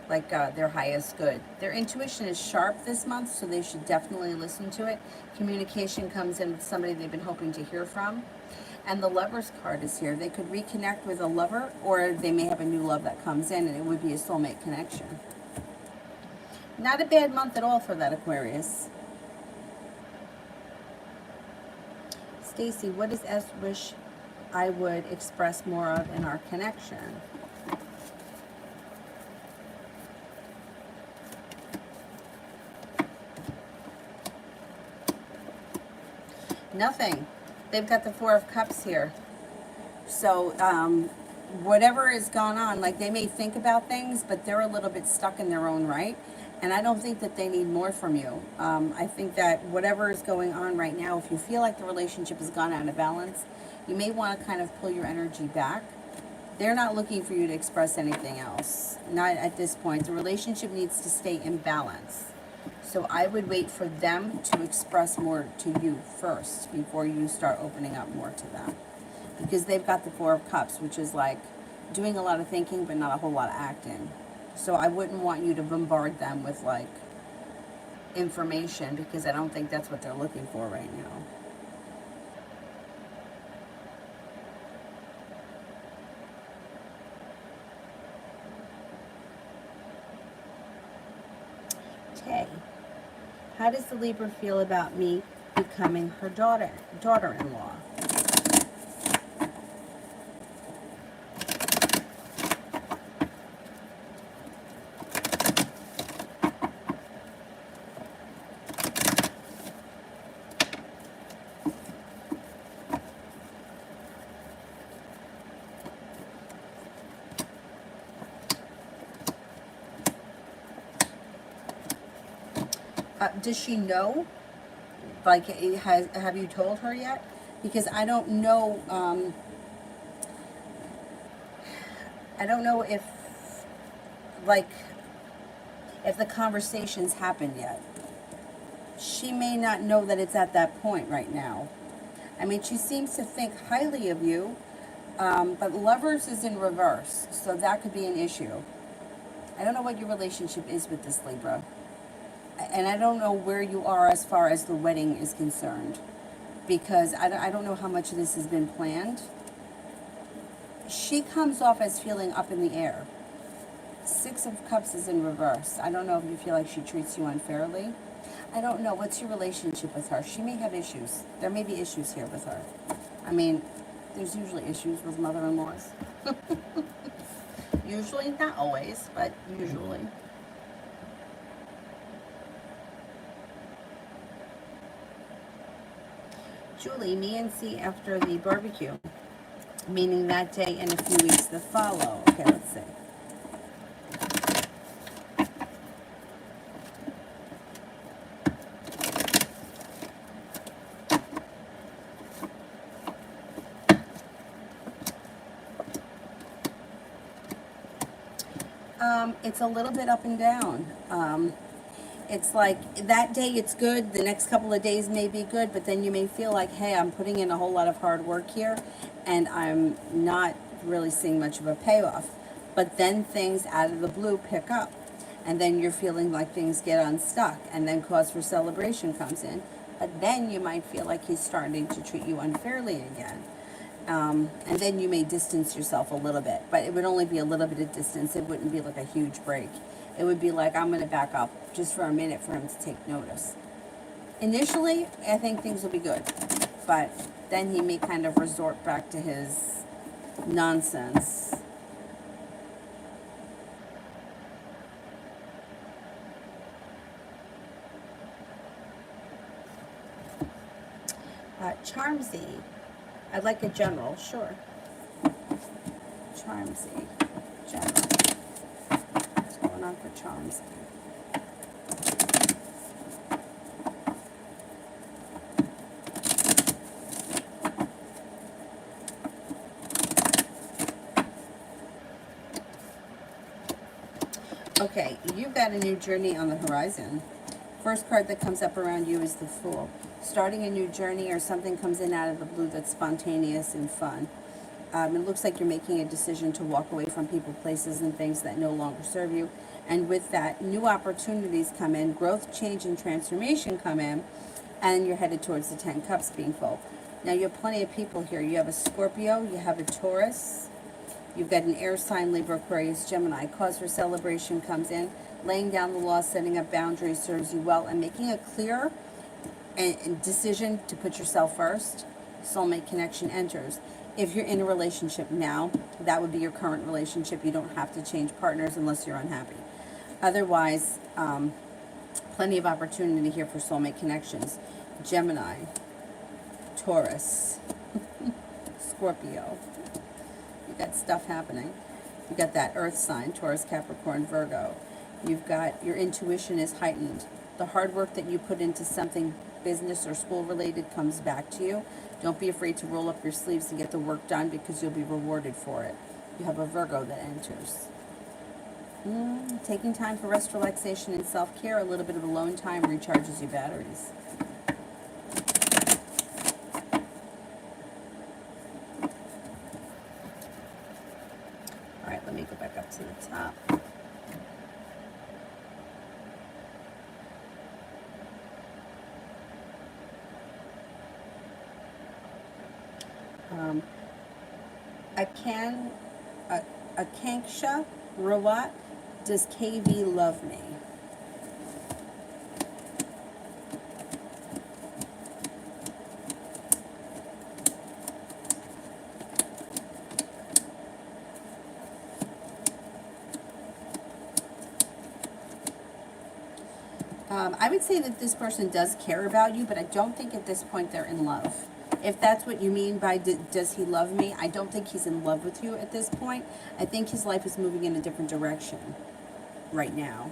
like their highest good. Their intuition is sharp this month, so they should definitely listen to it. Communication comes in with somebody they've been hoping to hear from. And the Lover's card is here. They could reconnect with a lover, or they may have a new love that comes in, and it would be a soulmate connection. Not a bad month at all for that Aquarius. Stacy, what does S wish I would express more of in our connection? Nothing. They've got the Four of Cups here. So whatever is going on, like they may think about things, but they're a little bit stuck in their own right. And I don't think that they need more from you. I think that whatever is going on right now, if you feel like the relationship has gone out of balance, you may want to kind of pull your energy back. They're not looking for you to express anything else. Not at this point. The relationship needs to stay in balance. So I would wait for them to express more to you first before you start opening up more to them. Because they've got the Four of Cups, which is like doing a lot of thinking but not a whole lot of acting. So I wouldn't want you to bombard them with like information, because I don't think that's what they're looking for right now. Okay. How does the Libra feel about me becoming her daughter-in-law? Does she know? Like, have you told her yet? Because I don't know. I don't know if, like, if the conversations happened yet. She may not know that it's at that point right now. I mean, she seems to think highly of you, but Lovers is in reverse, so that could be an issue. I don't know what your relationship is with this Libra. And I don't know where you are as far as the wedding is concerned, because I don't know how much of this has been planned. She comes off as feeling up in the air. Six of Cups is in reverse. I don't know if you feel like she treats you unfairly. I don't know. What's your relationship with her? She may have issues. There may be issues here with her. I mean, there's usually issues with mother-in-laws. Usually, not always, but usually. Julie, me and C after the barbecue, meaning that day and a few weeks that follow. Okay, let's see. It's a little bit up and down. It's like that day it's good, the next couple of days may be good, but then you may feel like, hey, I'm putting in a whole lot of hard work here and I'm not really seeing much of a payoff. But then things out of the blue pick up, and then you're feeling like things get unstuck, and then cause for celebration comes in. But then you might feel like he's starting to treat you unfairly again. And then you may distance yourself a little bit, but it would only be a little bit of distance. It wouldn't be like a huge break. It would be like, I'm going to back up just for a minute for him to take notice. Initially, I think things will be good, but then he may kind of resort back to his nonsense. Charmsy. I'd like a general, sure. Charmsy, general. What's going on for Charmsy? Okay, You've got a new journey on the horizon. First card that comes up around you is the Fool. Starting a new journey, or something comes in out of the blue that's spontaneous and fun. It looks like you're making a decision to walk away from people, places, and things that no longer serve you. And with that, new opportunities come in, growth, change, and transformation come in, and you're headed towards the 10 Cups being full. Now, you have plenty of people here. You have a Scorpio, you have a Taurus, you've got an air sign, Libra, Aquarius, Gemini. Cause for celebration comes in. Laying down the law, setting up boundaries serves you well, and making a clear and decision to put yourself first. Soulmate connection enters. If you're in a relationship now, that would be your current relationship. You don't have to change partners unless you're unhappy. Otherwise, plenty of opportunity here for soulmate connections. Gemini, Taurus, Scorpio. You got stuff happening. You got that earth sign, Taurus, Capricorn, Virgo. You've got, your intuition is heightened. The hard work that you put into something business or school related comes back to you. Don't be afraid to roll up your sleeves and get the work done, because you'll be rewarded for it. You have a Virgo that enters. Taking time for rest, relaxation, and self-care. A little bit of alone time recharges your batteries. All right, let me go back up to the top. Akanksha Rawat, does KV love me? I would say that this person does care about you, but I don't think at this point they're in love. If that's what you mean by does he love me, I don't think he's in love with you at this point. I think his life is moving in a different direction right now.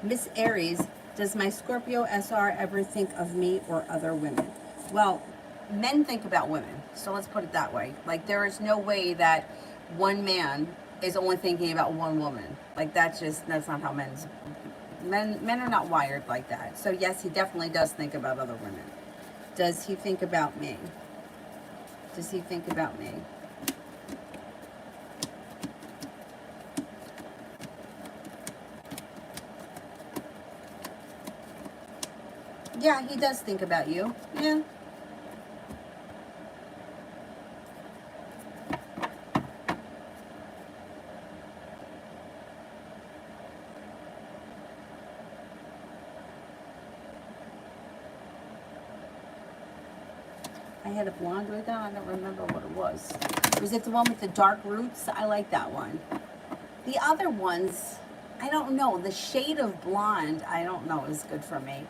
Miss Aries, does my Scorpio SR ever think of me or other women? Well, men think about women, so let's put it that way. Like, there is no way that one man is only thinking about one woman. Like, that's not how men are not wired like that. So yes, he definitely does think about other women. Does he think about me? Does he think about me? Yeah, he does think about you. Yeah. I had a blonde wig on. I don't remember what it was. Was it the one with the dark roots? I like that one. The other ones, I don't know. The shade of blonde, I don't know, is good for me.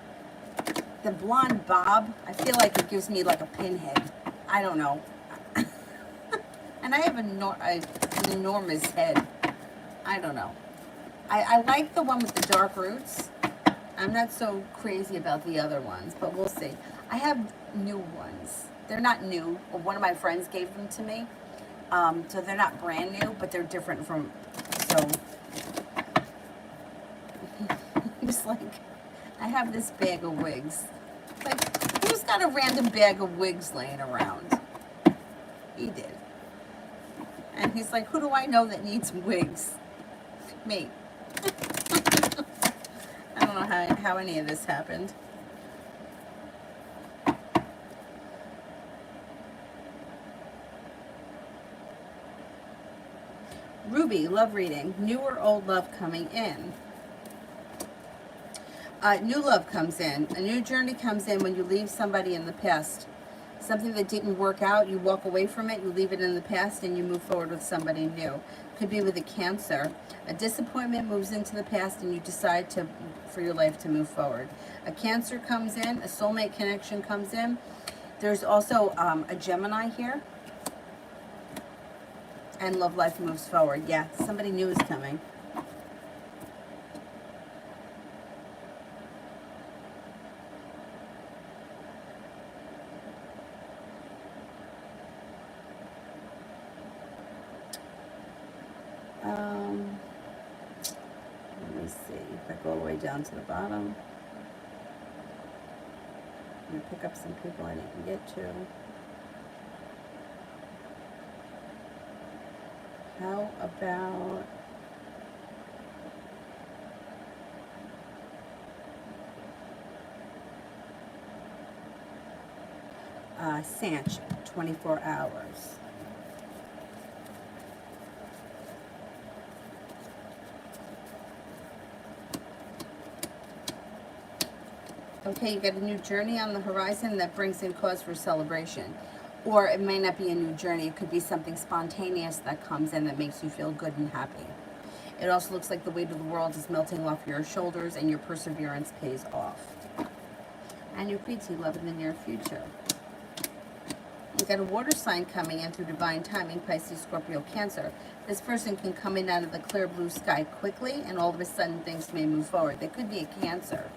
The blonde bob, I feel like it gives me like a pinhead. I don't know. And I have an enormous head. I don't know. I like the one with the dark roots. I'm not so crazy about the other ones, but we'll see. I have new ones. They're not new. One of my friends gave them to me. So they're not brand new, but they're different from, so. It's like, I have this bag of wigs. Like, who's got a random bag of wigs laying around? He did. And he's like, who do I know that needs wigs? Me. I don't know how any of this happened. Ruby, love reading. New or old love coming in? New love comes in. A new journey comes in when you leave somebody in the past. Something that didn't work out, you walk away from it, you leave it in the past, and you move forward with somebody new. Could be with a Cancer. A disappointment moves into the past, and you decide for your life to move forward. A Cancer comes in. A soulmate connection comes in. There's also a Gemini here. And love life moves forward. Yeah, somebody new is coming. Um, Let me see if I go all the way down to the bottom. I'm going to pick up some people I didn't get to. How about Sanch, 24 hours. Okay, you got a new journey on the horizon that brings in cause for celebration. Or it may not be a new journey. It could be something spontaneous that comes in that makes you feel good and happy. It also looks like the weight of the world is melting off your shoulders and your perseverance pays off. And your PT, love in the near future. You got a water sign coming in through divine timing, Pisces, Scorpio, Cancer. This person can come in out of the clear blue sky quickly, and all of a sudden things may move forward. They could be a Cancer.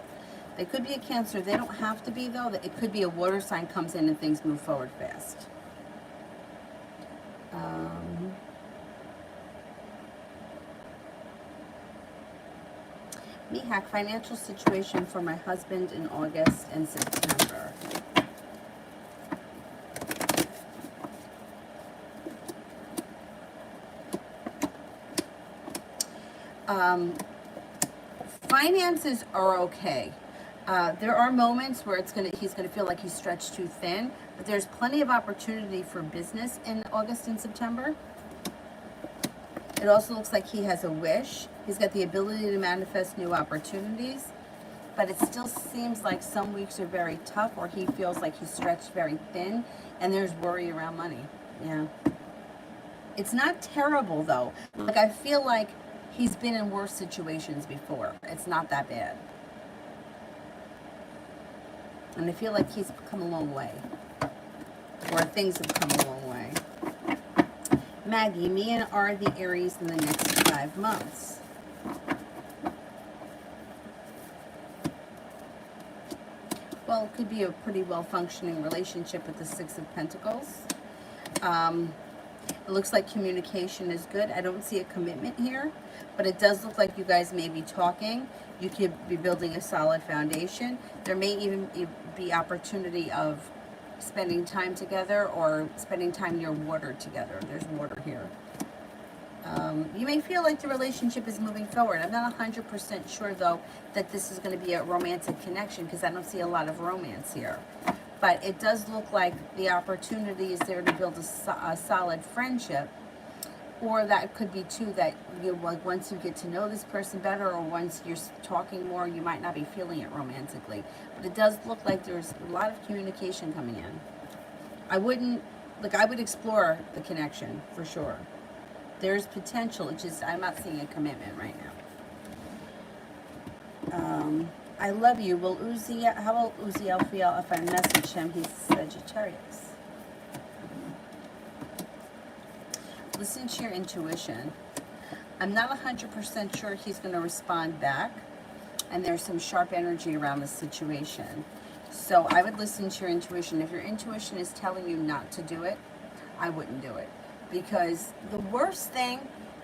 They could be a Cancer. They don't have to be, though. It could be a water sign comes in and things move forward fast. Mihak, financial situation for my husband in August and September. Finances are okay. There are moments where he's gonna feel like he's stretched too thin, but there's plenty of opportunity for business in August and September. It also looks like he has a wish. He's got the ability to manifest new opportunities, but it still seems like some weeks are very tough, or he feels like he's stretched very thin, and there's worry around money. Yeah. It's not terrible, though. Like, I feel like he's been in worse situations before. It's not that bad. And I feel like he's come a long way. Or things have come a long way. Maggie, me and are the Aries in the next 5 months. Well, it could be a pretty well-functioning relationship with the Six of Pentacles. It looks like communication is good. I don't see a commitment here, but it does look like you guys may be talking. You could be building a solid foundation. There may even be opportunity of spending time together or spending time near water together. There's water here. You may feel like the relationship is moving forward. I'm not 100% sure, though, that this is going to be a romantic connection because I don't see a lot of romance here. But it does look like the opportunity is there to build a solid friendship. Or that could be, too, that like once you get to know this person better or once you're talking more, you might not be feeling it romantically. But it does look like there's a lot of communication coming in. I would explore the connection for sure. There's potential. It's just I'm not seeing a commitment right now. I love you. How will Uziel feel if I message him? He's Sagittarius. Listen to your intuition. I'm not 100% sure he's going to respond back, and there's some sharp energy around the situation. So I would listen to your intuition. If your intuition is telling you not to do it, I wouldn't do it. Because the worst thing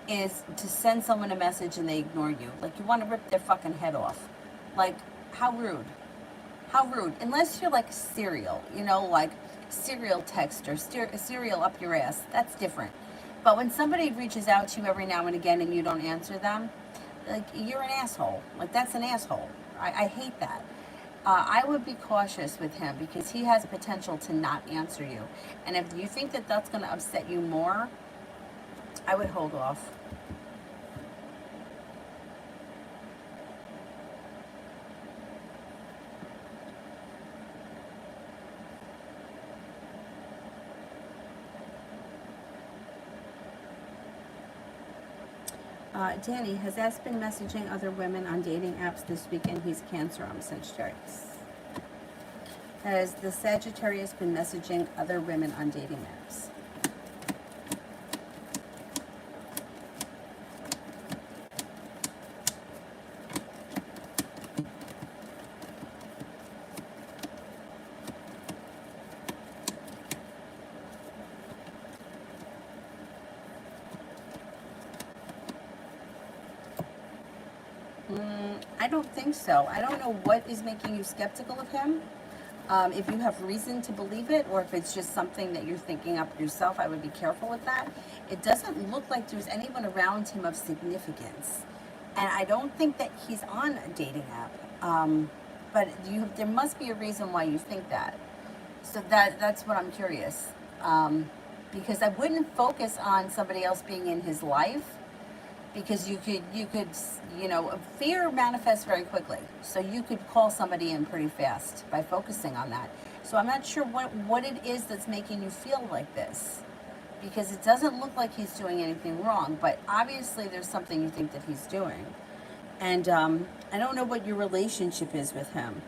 is to send someone a message and they ignore you. Like, you want to rip their fucking head off. Like, how rude. How rude. Unless you're like serial, like serial text or serial up your ass. That's different. But when somebody reaches out to you every now and again and you don't answer them, like, you're an asshole. Like, that's an asshole. I hate that. I would be cautious with him because he has potential to not answer you. And if you think that that's going to upset you more, I would hold off. Danny, has Ash been messaging other women on dating apps this weekend? He's Cancer, I'm Sagittarius. Has the Sagittarius been messaging other women on dating apps? I don't think so. I don't know what is making you skeptical of him. If you have reason to believe it, or if it's just something that you're thinking up yourself, I would be careful with that. It doesn't look like there's anyone around him of significance. And I don't think that he's on a dating app. But there must be a reason why you think that. So that's what I'm curious. Because I wouldn't focus on somebody else being in his life, because fear manifests very quickly, so you could call somebody in pretty fast by focusing on that. So I'm not sure what it is that's making you feel like this, because it doesn't look like he's doing anything wrong, but obviously there's something you think that he's doing. And I don't know what your relationship is with him.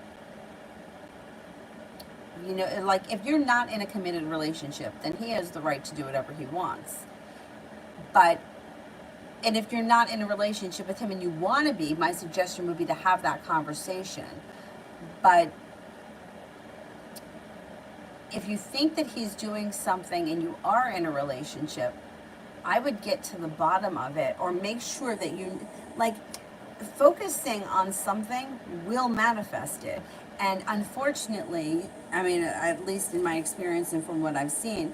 Like, if you're not in a committed relationship, then he has the right to do whatever he wants. And if you're not in a relationship with him and you want to be, my suggestion would be to have that conversation. But if you think that he's doing something and you are in a relationship, I would get to the bottom of it, or make sure that focusing on something will manifest it. And unfortunately, I mean, at least in my experience and from what I've seen,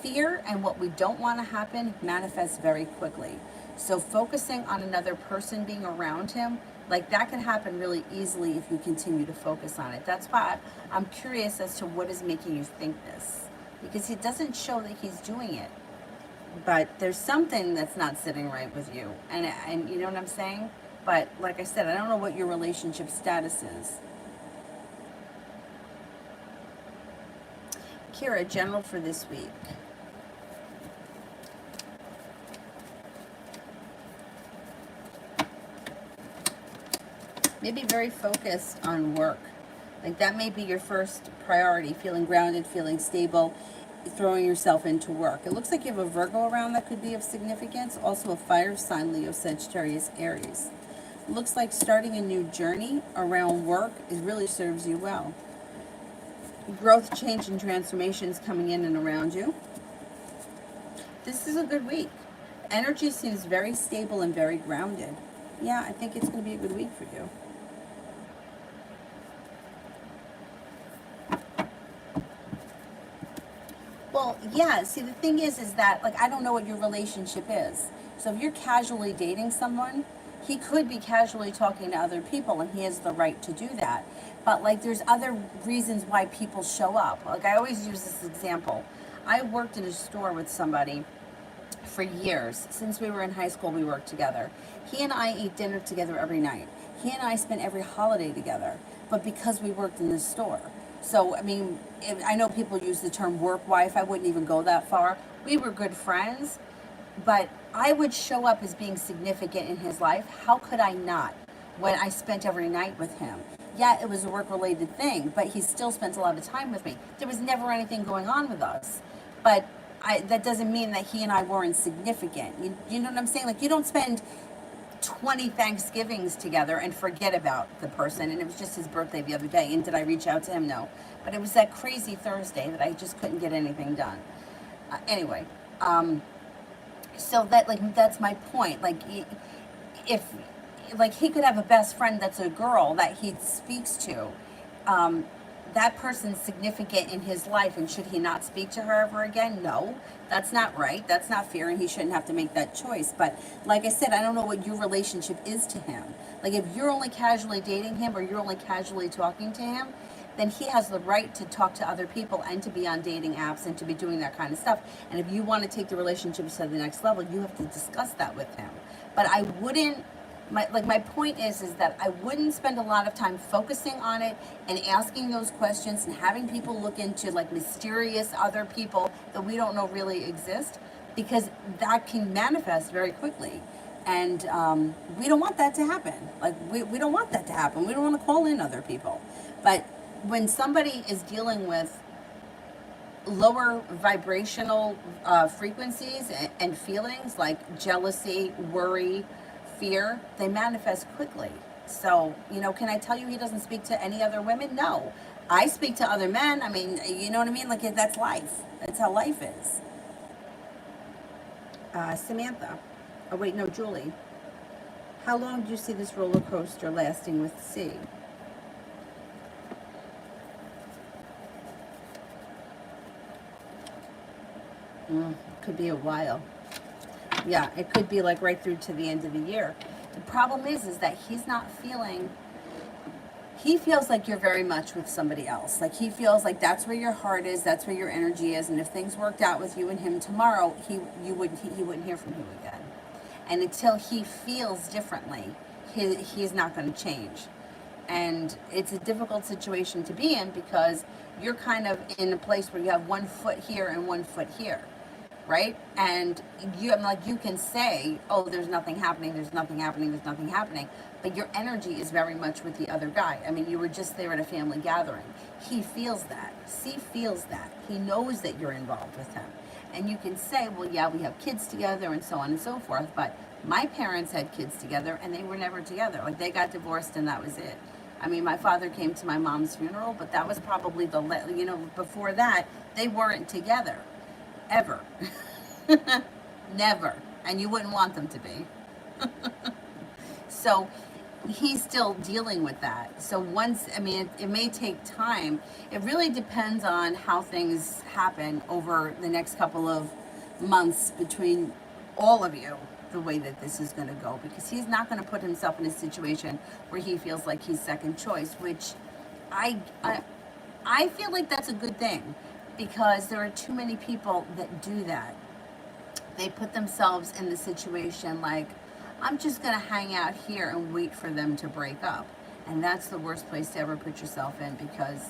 fear and what we don't want to happen manifests very quickly. So focusing on another person being around him, like, that can happen really easily if you continue to focus on it. That's why I'm curious as to what is making you think this, because he doesn't show that he's doing it. But there's something that's not sitting right with you. And you know what I'm saying? But like I said, I don't know what your relationship status is. Kira, general for this week. Maybe very focused on work. Like, that may be your first priority, feeling grounded, feeling stable, throwing yourself into work. It looks like you have a Virgo around that could be of significance. Also a fire sign, Leo, Sagittarius, Aries. It looks like starting a new journey around work, it really serves you well. Growth, change, and transformations coming in and around you. This is a good week. Energy seems very stable and very grounded. Yeah, I think it's going to be a good week for you. Well, yeah, see, the thing is that, like, I don't know what your relationship is. So if you're casually dating someone, he could be casually talking to other people, and he has the right to do that. But, like, there's other reasons why people show up. Like, I always use this example. I worked in a store with somebody for years. Since we were in high school, we worked together. He and I ate dinner together every night. He and I spent every holiday together, but because we worked in this store. So, I mean, I know people use the term work wife. I wouldn't even go that far. We were good friends, but I would show up as being significant in his life. How could I not, when I spent every night with him? Yeah, it was a work-related thing, but he still spent a lot of time with me. There was never anything going on with us. But that doesn't mean that he and I weren't significant. You know what I'm saying? Like, you don't spend 20 Thanksgivings together and forget about the person. And it was just his birthday the other day. And did I reach out to him? No. But it was that crazy Thursday that I just couldn't get anything done. Anyway, so that's my point. Like, if he could have a best friend that's a girl that he speaks to, that person's significant in his life, and should he not speak to her ever again? No, that's not right. That's not fair, and he shouldn't have to make that choice. But like I said, I don't know what your relationship is to him. Like, if you're only casually dating him, or you're only casually talking to him, then he has the right to talk to other people and to be on dating apps and to be doing that kind of stuff. And if you want to take the relationship to the next level, you have to discuss that with him. But I wouldn't. My point is that I wouldn't spend a lot of time focusing on it and asking those questions and having people look into, like, mysterious other people that we don't know really exist, because that can manifest very quickly. And we don't want that to happen. Like, we don't want that to happen. We don't want to call in other people. But when somebody is dealing with lower vibrational frequencies and feelings like jealousy, worry, fear, they manifest quickly. So, can I tell you he doesn't speak to any other women? No. I speak to other men. I mean, you know what I mean? Like, that's life. That's how life is. Samantha. Oh, wait, no, Julie. How long do you see this roller coaster lasting with C? Could be a while. Yeah, it could be like right through to the end of the year. The problem is that he's not feeling, he feels like you're very much with somebody else. Like he feels like that's where your heart is, that's where your energy is, and if things worked out with you and him tomorrow, he wouldn't hear from you again. And until he feels differently, he's not going to change. And it's a difficult situation to be in because you're kind of in a place where you have 1 foot here and 1 foot here, right? And you can say, oh, there's nothing happening, there's nothing happening, there's nothing happening, but your energy is very much with the other guy. I mean, you were just there at a family gathering. He feels that. C feels that. He knows that you're involved with him. And you can say, well, yeah, we have kids together and so on and so forth, but my parents had kids together and they were never together. Like they got divorced and that was it. I mean, my father came to my mom's funeral, but that was probably before that, they weren't together. Ever. Never. And you wouldn't want them to be. So he's still dealing with that. So it may take time. It really depends on how things happen over the next couple of months between all of you, the way that this is going to go, because he's not going to put himself in a situation where he feels like he's second choice, which I feel like that's a good thing, because there are too many people that do that. They put themselves in the situation like, I'm just going to hang out here and wait for them to break up. And that's the worst place to ever put yourself in, because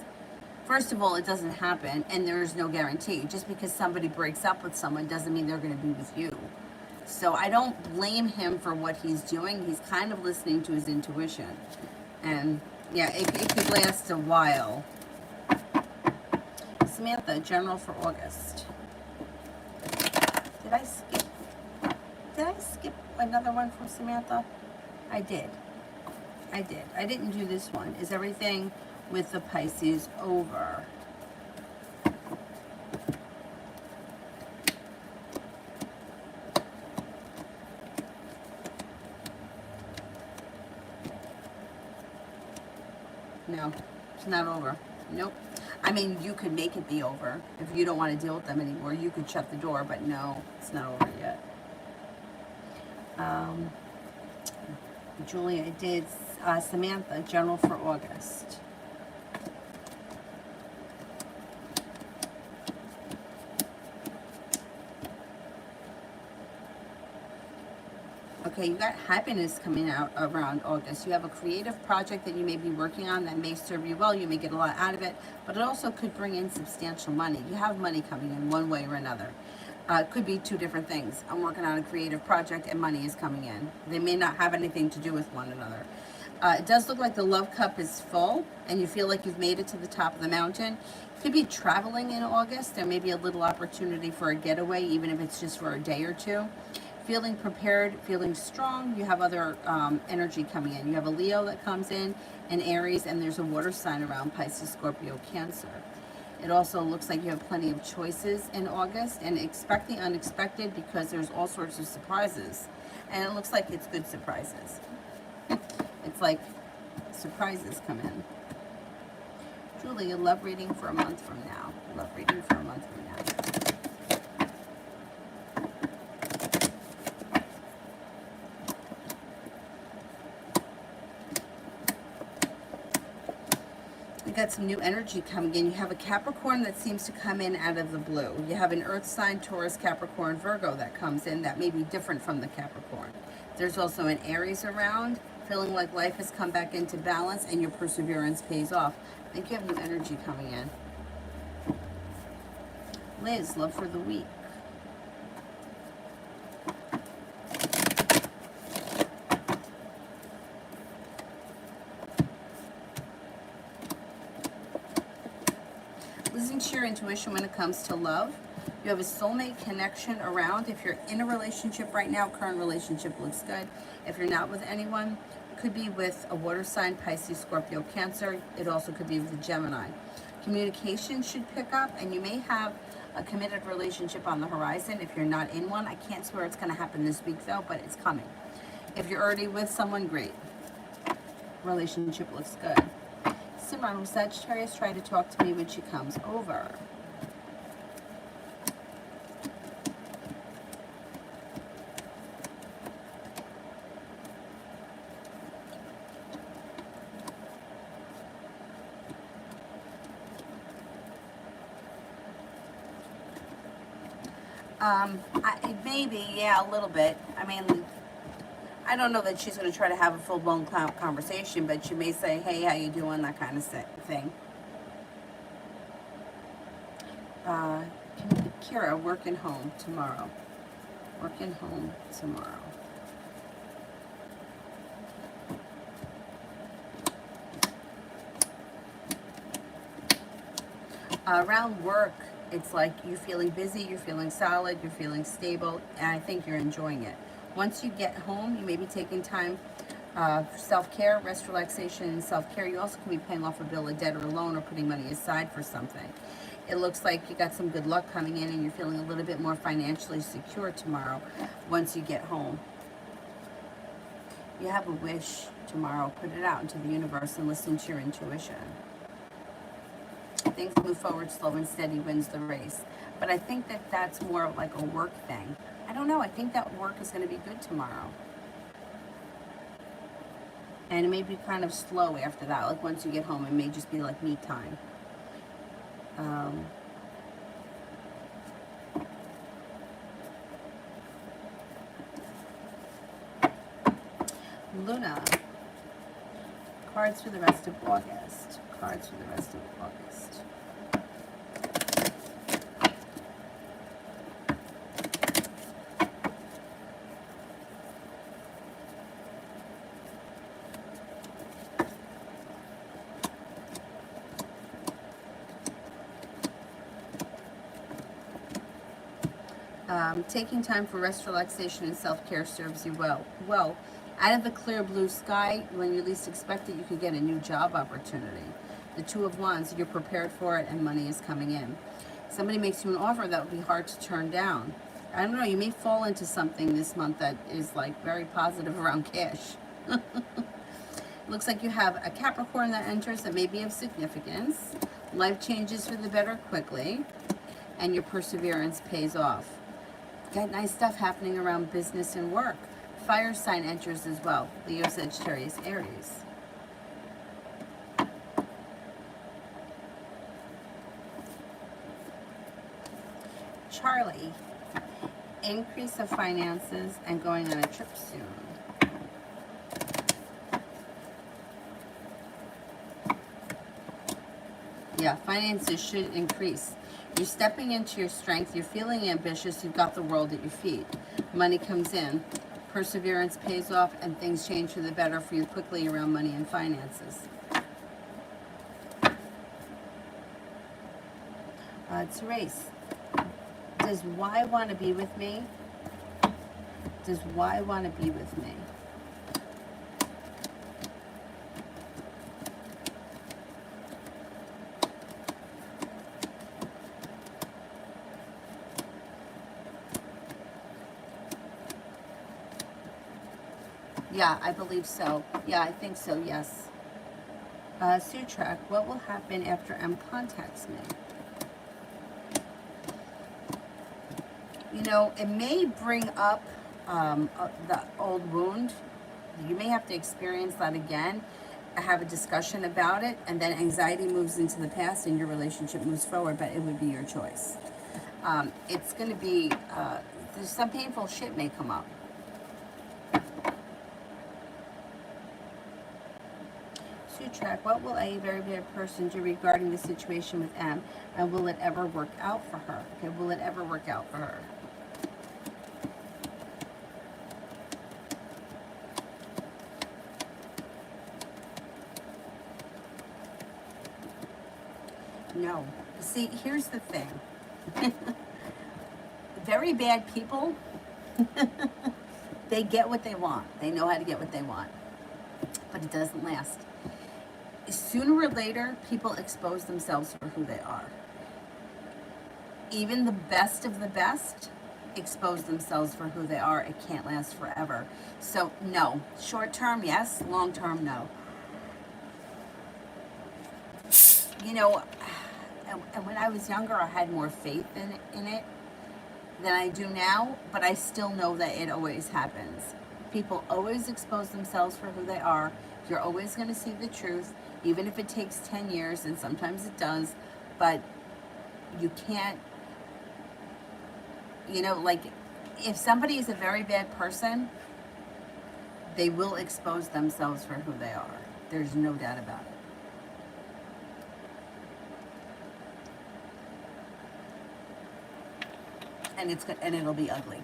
first of all, it doesn't happen and there is no guarantee. Just because somebody breaks up with someone doesn't mean they're going to be with you. So I don't blame him for what he's doing. He's kind of listening to his intuition. And yeah, it could last a while. Samantha, general for August. Did I skip another one from Samantha? I did. I didn't do this one. Is everything with the Pisces over? No, it's not over. Nope. I mean, you could make it be over. If you don't want to deal with them anymore, you could shut the door, but no, it's not over yet. Julie, I did Samantha, general for August. Okay, you got happiness coming out around August. You have a creative project that you may be working on that may serve you well. You may get a lot out of it, but it also could bring in substantial money. You have money coming in one way or another. It could be two different things. I'm working on a creative project and money is coming in. They may not have anything to do with one another. It does look like the love cup is full and you feel like you've made it to the top of the mountain. You could be traveling in August. There may be a little opportunity for a getaway, even if it's just for a day or two. Feeling prepared, feeling strong. You have other energy coming in. You have a Leo that comes in, an Aries, and there's a water sign around Pisces, Scorpio, Cancer. It also looks like you have plenty of choices in August, and expect the unexpected because there's all sorts of surprises. And it looks like it's good surprises. It's like surprises come in. Julie, a love reading for a month from now. Love reading for a month from now. Got some new energy coming in. You have a Capricorn that seems to come in out of the blue. You have an Earth sign, Taurus, Capricorn, Virgo that comes in that may be different from the Capricorn. There's also an Aries around, feeling like life has come back into balance and your perseverance pays off. I think you have new energy coming in. Liz, love for the week. Listen to your intuition when it comes to love. You have a soulmate connection around. If you're in a relationship right now, current relationship looks good. If you're not with anyone, it could be with a water sign, Pisces, Scorpio, Cancer. It also could be with a Gemini. Communication should pick up, and you may have a committed relationship on the horizon if you're not in one. I can't swear it's going to happen this week, though, but it's coming. If you're already with someone, great. Relationship looks good. Simran, will Sagittarius try to talk to me when she comes over? Maybe, yeah, a little bit. I mean, I don't know that she's going to try to have a full-blown conversation, but she may say, hey, how you doing, that kind of thing. Kira, working home tomorrow. Working home tomorrow. Around work, it's like you're feeling busy, you're feeling solid, you're feeling stable, and I think you're enjoying it. Once you get home, you may be taking time for self-care, rest, relaxation, and self-care. You also can be paying off a bill, a debt, or a loan, or putting money aside for something. It looks like you got some good luck coming in, and you're feeling a little bit more financially secure tomorrow once you get home. You have a wish tomorrow. Put it out into the universe and listen to your intuition. Things move forward, slow and steady wins the race. But I think that that's more like a work thing. I don't know. I think that work is going to be good tomorrow. And it may be kind of slow after that. Like once you get home, it may just be like me time. Luna. Cards for the rest of August. Cards for the rest of August. Taking time for rest, relaxation, and self-care serves you well. Well, out of the clear blue sky, when you least expect it, you could get a new job opportunity. The Two of Wands, you're prepared for it, and money is coming in. Somebody makes you an offer that would be hard to turn down. I don't know, you may fall into something this month that is like very positive around cash. Looks like you have a Capricorn that enters that may be of significance. Life changes for the better quickly, and your perseverance pays off. Got nice stuff happening around business and work. Fire sign enters as well. Leo, Sagittarius, Aries. Charlie, increase of finances and going on a trip soon. Yeah, finances should increase. You're stepping into your strength. You're feeling ambitious. You've got the world at your feet. Money comes in. Perseverance pays off, and things change for the better for you quickly around money and finances. It's a race. Does Y want to be with me? Does Y want to be with me? Yeah, I believe so. Yeah, I think so, yes. Sutrak, what will happen after M contacts me? You know, it may bring up the old wound. You may have to experience that again, have a discussion about it, and then anxiety moves into the past and your relationship moves forward, but it would be your choice. It's going to be, there's some painful shit may come up. Sutrak, what will a very bad person do regarding the situation with M, and will it ever work out for her? Okay, will it ever work out for her? No. See, here's the thing. Very bad people, they get what they want. They know how to get what they want. But it doesn't last. Sooner or later, people expose themselves for who they are. Even the best of the best expose themselves for who they are. It can't last forever. So no. Short term, yes. Long term, no. You know, and when I was younger, I had more faith in it than I do now, but I still know that it always happens. People always expose themselves for who they are. You're always going to see the truth, even if it takes 10 years, and sometimes it does, but you can't, you know, like, if somebody is a very bad person, they will expose themselves for who they are. There's no doubt about it. And it'll be ugly.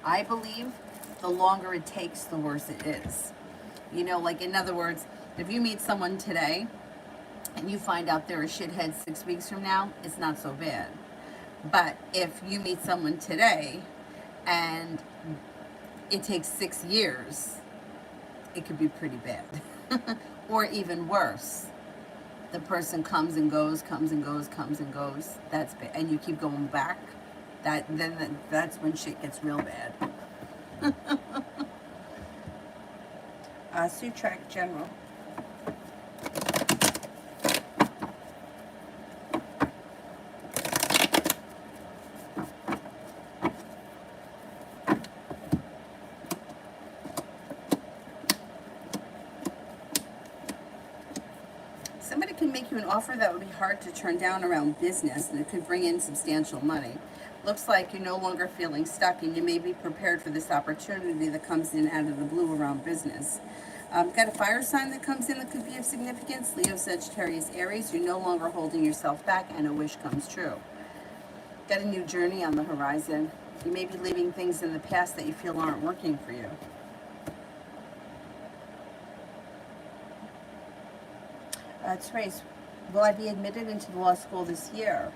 I believe the longer it takes, the worse it is. You know, like, in other words, if you meet someone today and you find out they're a shithead 6 weeks from now, it's not so bad. But if you meet someone today and it takes 6 years, it could be pretty bad. Or even worse. The person comes and goes, comes and goes, comes and goes. That's bad. And you keep going back. That's when shit gets real bad. Sutrak General. Somebody can make you an offer that would be hard to turn down around business, and it could bring in substantial money. Looks like you're no longer feeling stuck, and you may be prepared for this opportunity that comes in out of the blue around business. Got a fire sign that comes in that could be of significance. Leo, Sagittarius, Aries. You're no longer holding yourself back, and a wish comes true. Got a new journey on the horizon. You may be leaving things in the past that you feel aren't working for you. Trace, will I be admitted into the law school this year?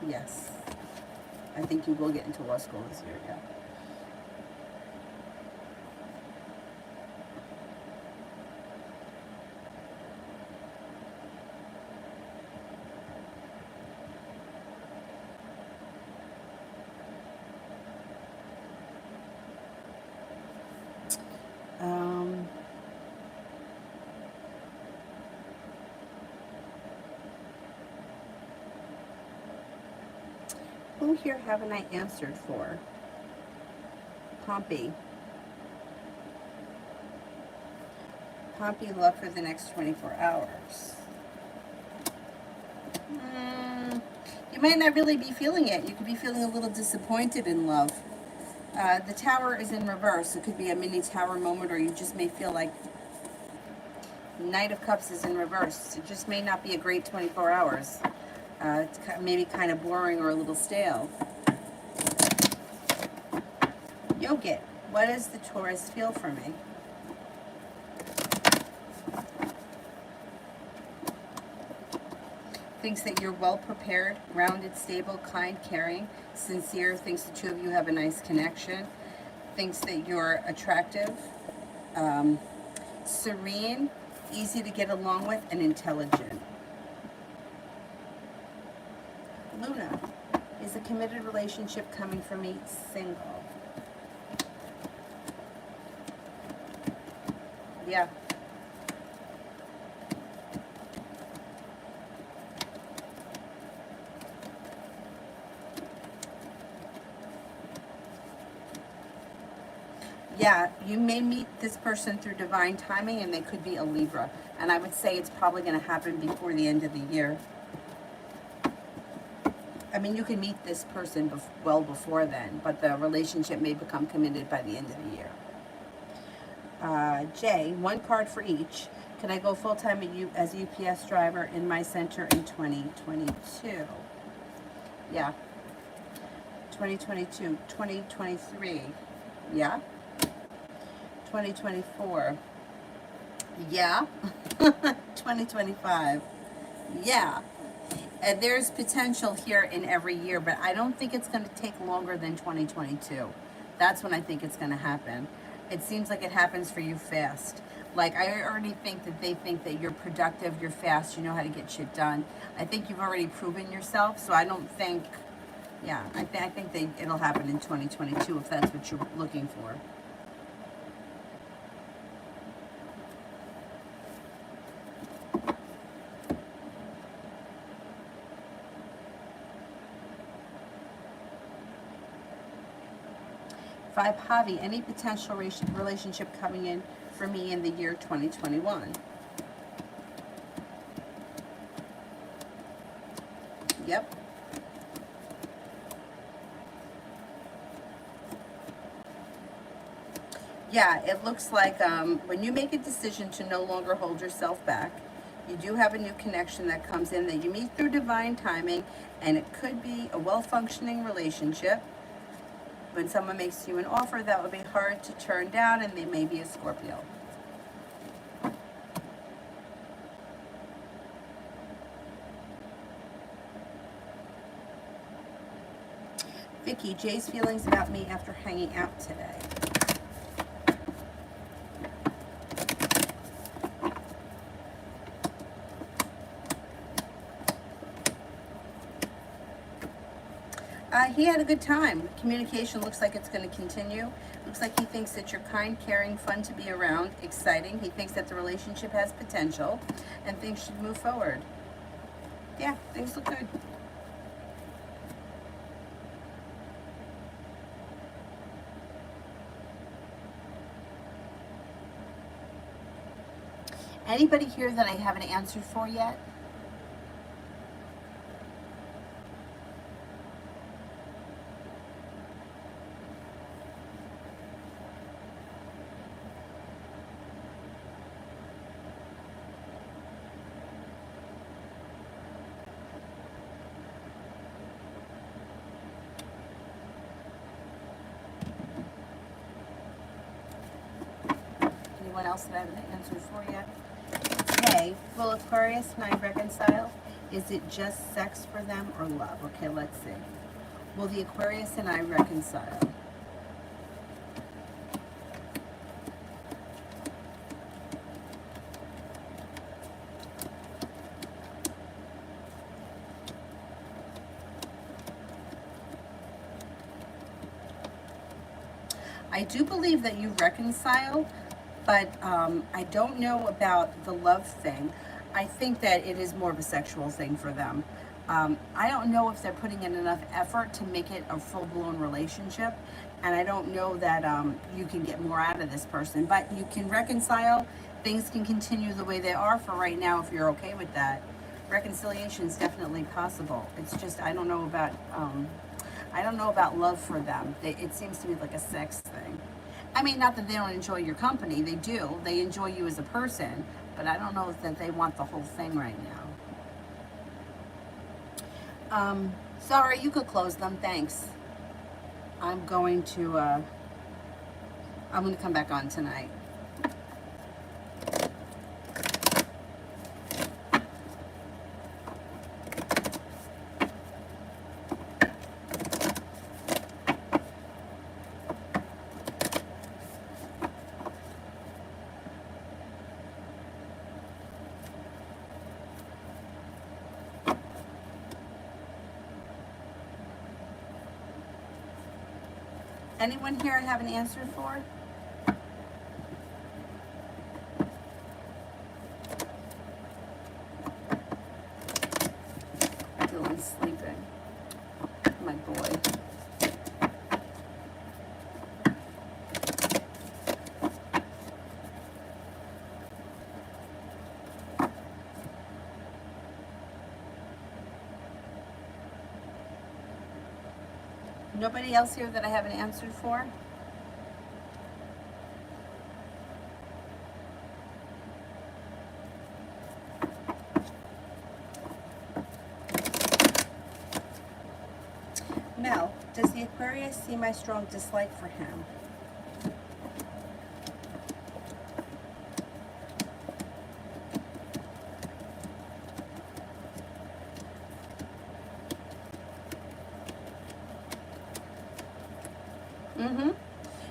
Yes. I think you will get into law school this year, yeah. Who here haven't I answered for? Pompey. Pompey, love for the next 24 hours. You might not really be feeling it. You could be feeling a little disappointed in love. The Tower is in reverse. It could be a mini Tower moment, or you just may feel like Knight of Cups is in reverse. It just may not be a great 24 hours. It's maybe kind of boring or a little stale. Yogit, what does the Taurus feel for me? Thinks that you're well prepared, grounded, stable, kind, caring, sincere. Thinks the two of you have a nice connection. Thinks that you're attractive, serene, easy to get along with, and intelligent. Luna, is a committed relationship coming for me single? Yeah. Yeah, you may meet this person through divine timing, and they could be a Libra. And I would say it's probably going to happen before the end of the year. I mean, you can meet this person well before then, but the relationship may become committed by the end of the year. Jay, one card for each. Can I go full-time as a UPS driver in my center in 2022? Yeah. 2022. 2023. Yeah. 2024. Yeah. 2025. Yeah. And there's potential here in every year, but I don't think it's going to take longer than 2022. That's when I think it's going to happen. It seems like it happens for you fast. Like, I already think that they think that you're productive, you're fast, you know how to get shit done. I think you've already proven yourself, so I don't think, yeah, I think it'll happen in 2022 if that's what you're looking for. Five, Javi, any potential relationship coming in for me in the year 2021? Yep. Yeah, it looks like when you make a decision to no longer hold yourself back, you do have a new connection that comes in that you meet through divine timing, and it could be a well-functioning relationship. When someone makes you an offer that would be hard to turn down, and they may be a Scorpio. Vicky, Jay's feelings about me after hanging out today. He had a good time. Communication looks like it's going to continue. Looks like he thinks that you're kind, caring, fun to be around, exciting. He thinks that the relationship has potential and things should move forward. Yeah, things look good. Anybody here that I haven't answered for yet? Anyone else that I haven't answered for yet? Hey, will Aquarius and I reconcile? Is it just sex for them or love? Okay, let's see. Will the Aquarius and I reconcile? I do believe that you reconcile, but I don't know about the love thing. I think that it is more of a sexual thing for them. I don't know if they're putting in enough effort to make it a full-blown relationship, and I don't know that you can get more out of this person, but you can reconcile. Things can continue the way they are for right now if you're okay with that. Reconciliation is definitely possible. It's just I don't know about love for them. It seems to be like a sex thing. I mean, not that they don't enjoy your company. They do. They enjoy you as a person. But I don't know that they want the whole thing right now. Sorry, you could close them. Thanks. I'm going to come back on tonight. Anyone here I have an answer for? Dylan's sleeping. My boy. Nobody else here that I haven't answered for? Mel, does the Aquarius see my strong dislike for him?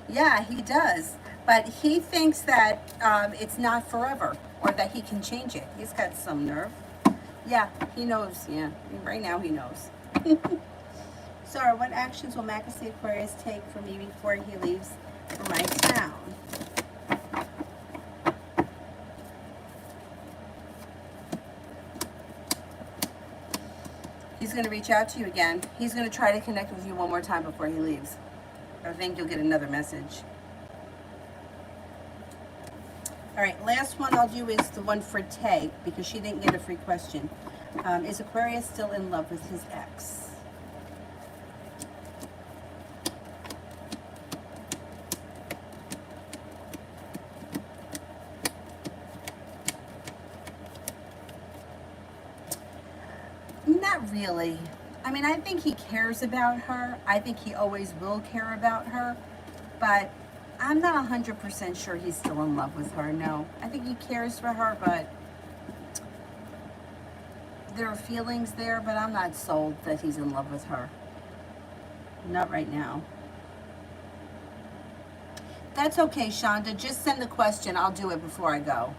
Yeah, he does. But he thinks that it's not forever, or that he can change it. He's got some nerve. Yeah, he knows. Yeah, right now he knows. Sorry, what actions will Macassey Aquarius take for me before he leaves for my town? He's going to reach out to you again. He's going to try to connect with you one more time before he leaves. I think you'll get another message. All right, last one I'll do is the one for Tay, because she didn't get a free question. Is Aquarius still in love with his ex? Not really. I mean, I think he cares about her. I think he always will care about her. But I'm not 100% sure he's still in love with her, no. I think he cares for her, but there are feelings there, but I'm not sold that he's in love with her. Not right now. That's okay, Shonda. Just send the question. I'll do it before I go.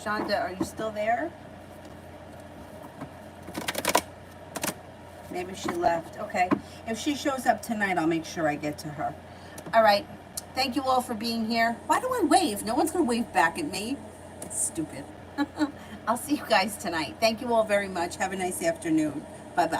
Shonda, are you still there? Maybe she left. Okay. If she shows up tonight, I'll make sure I get to her. All right. Thank you all for being here. Why do I wave? No one's going to wave back at me. Stupid. I'll see you guys tonight. Thank you all very much. Have a nice afternoon. Bye-bye.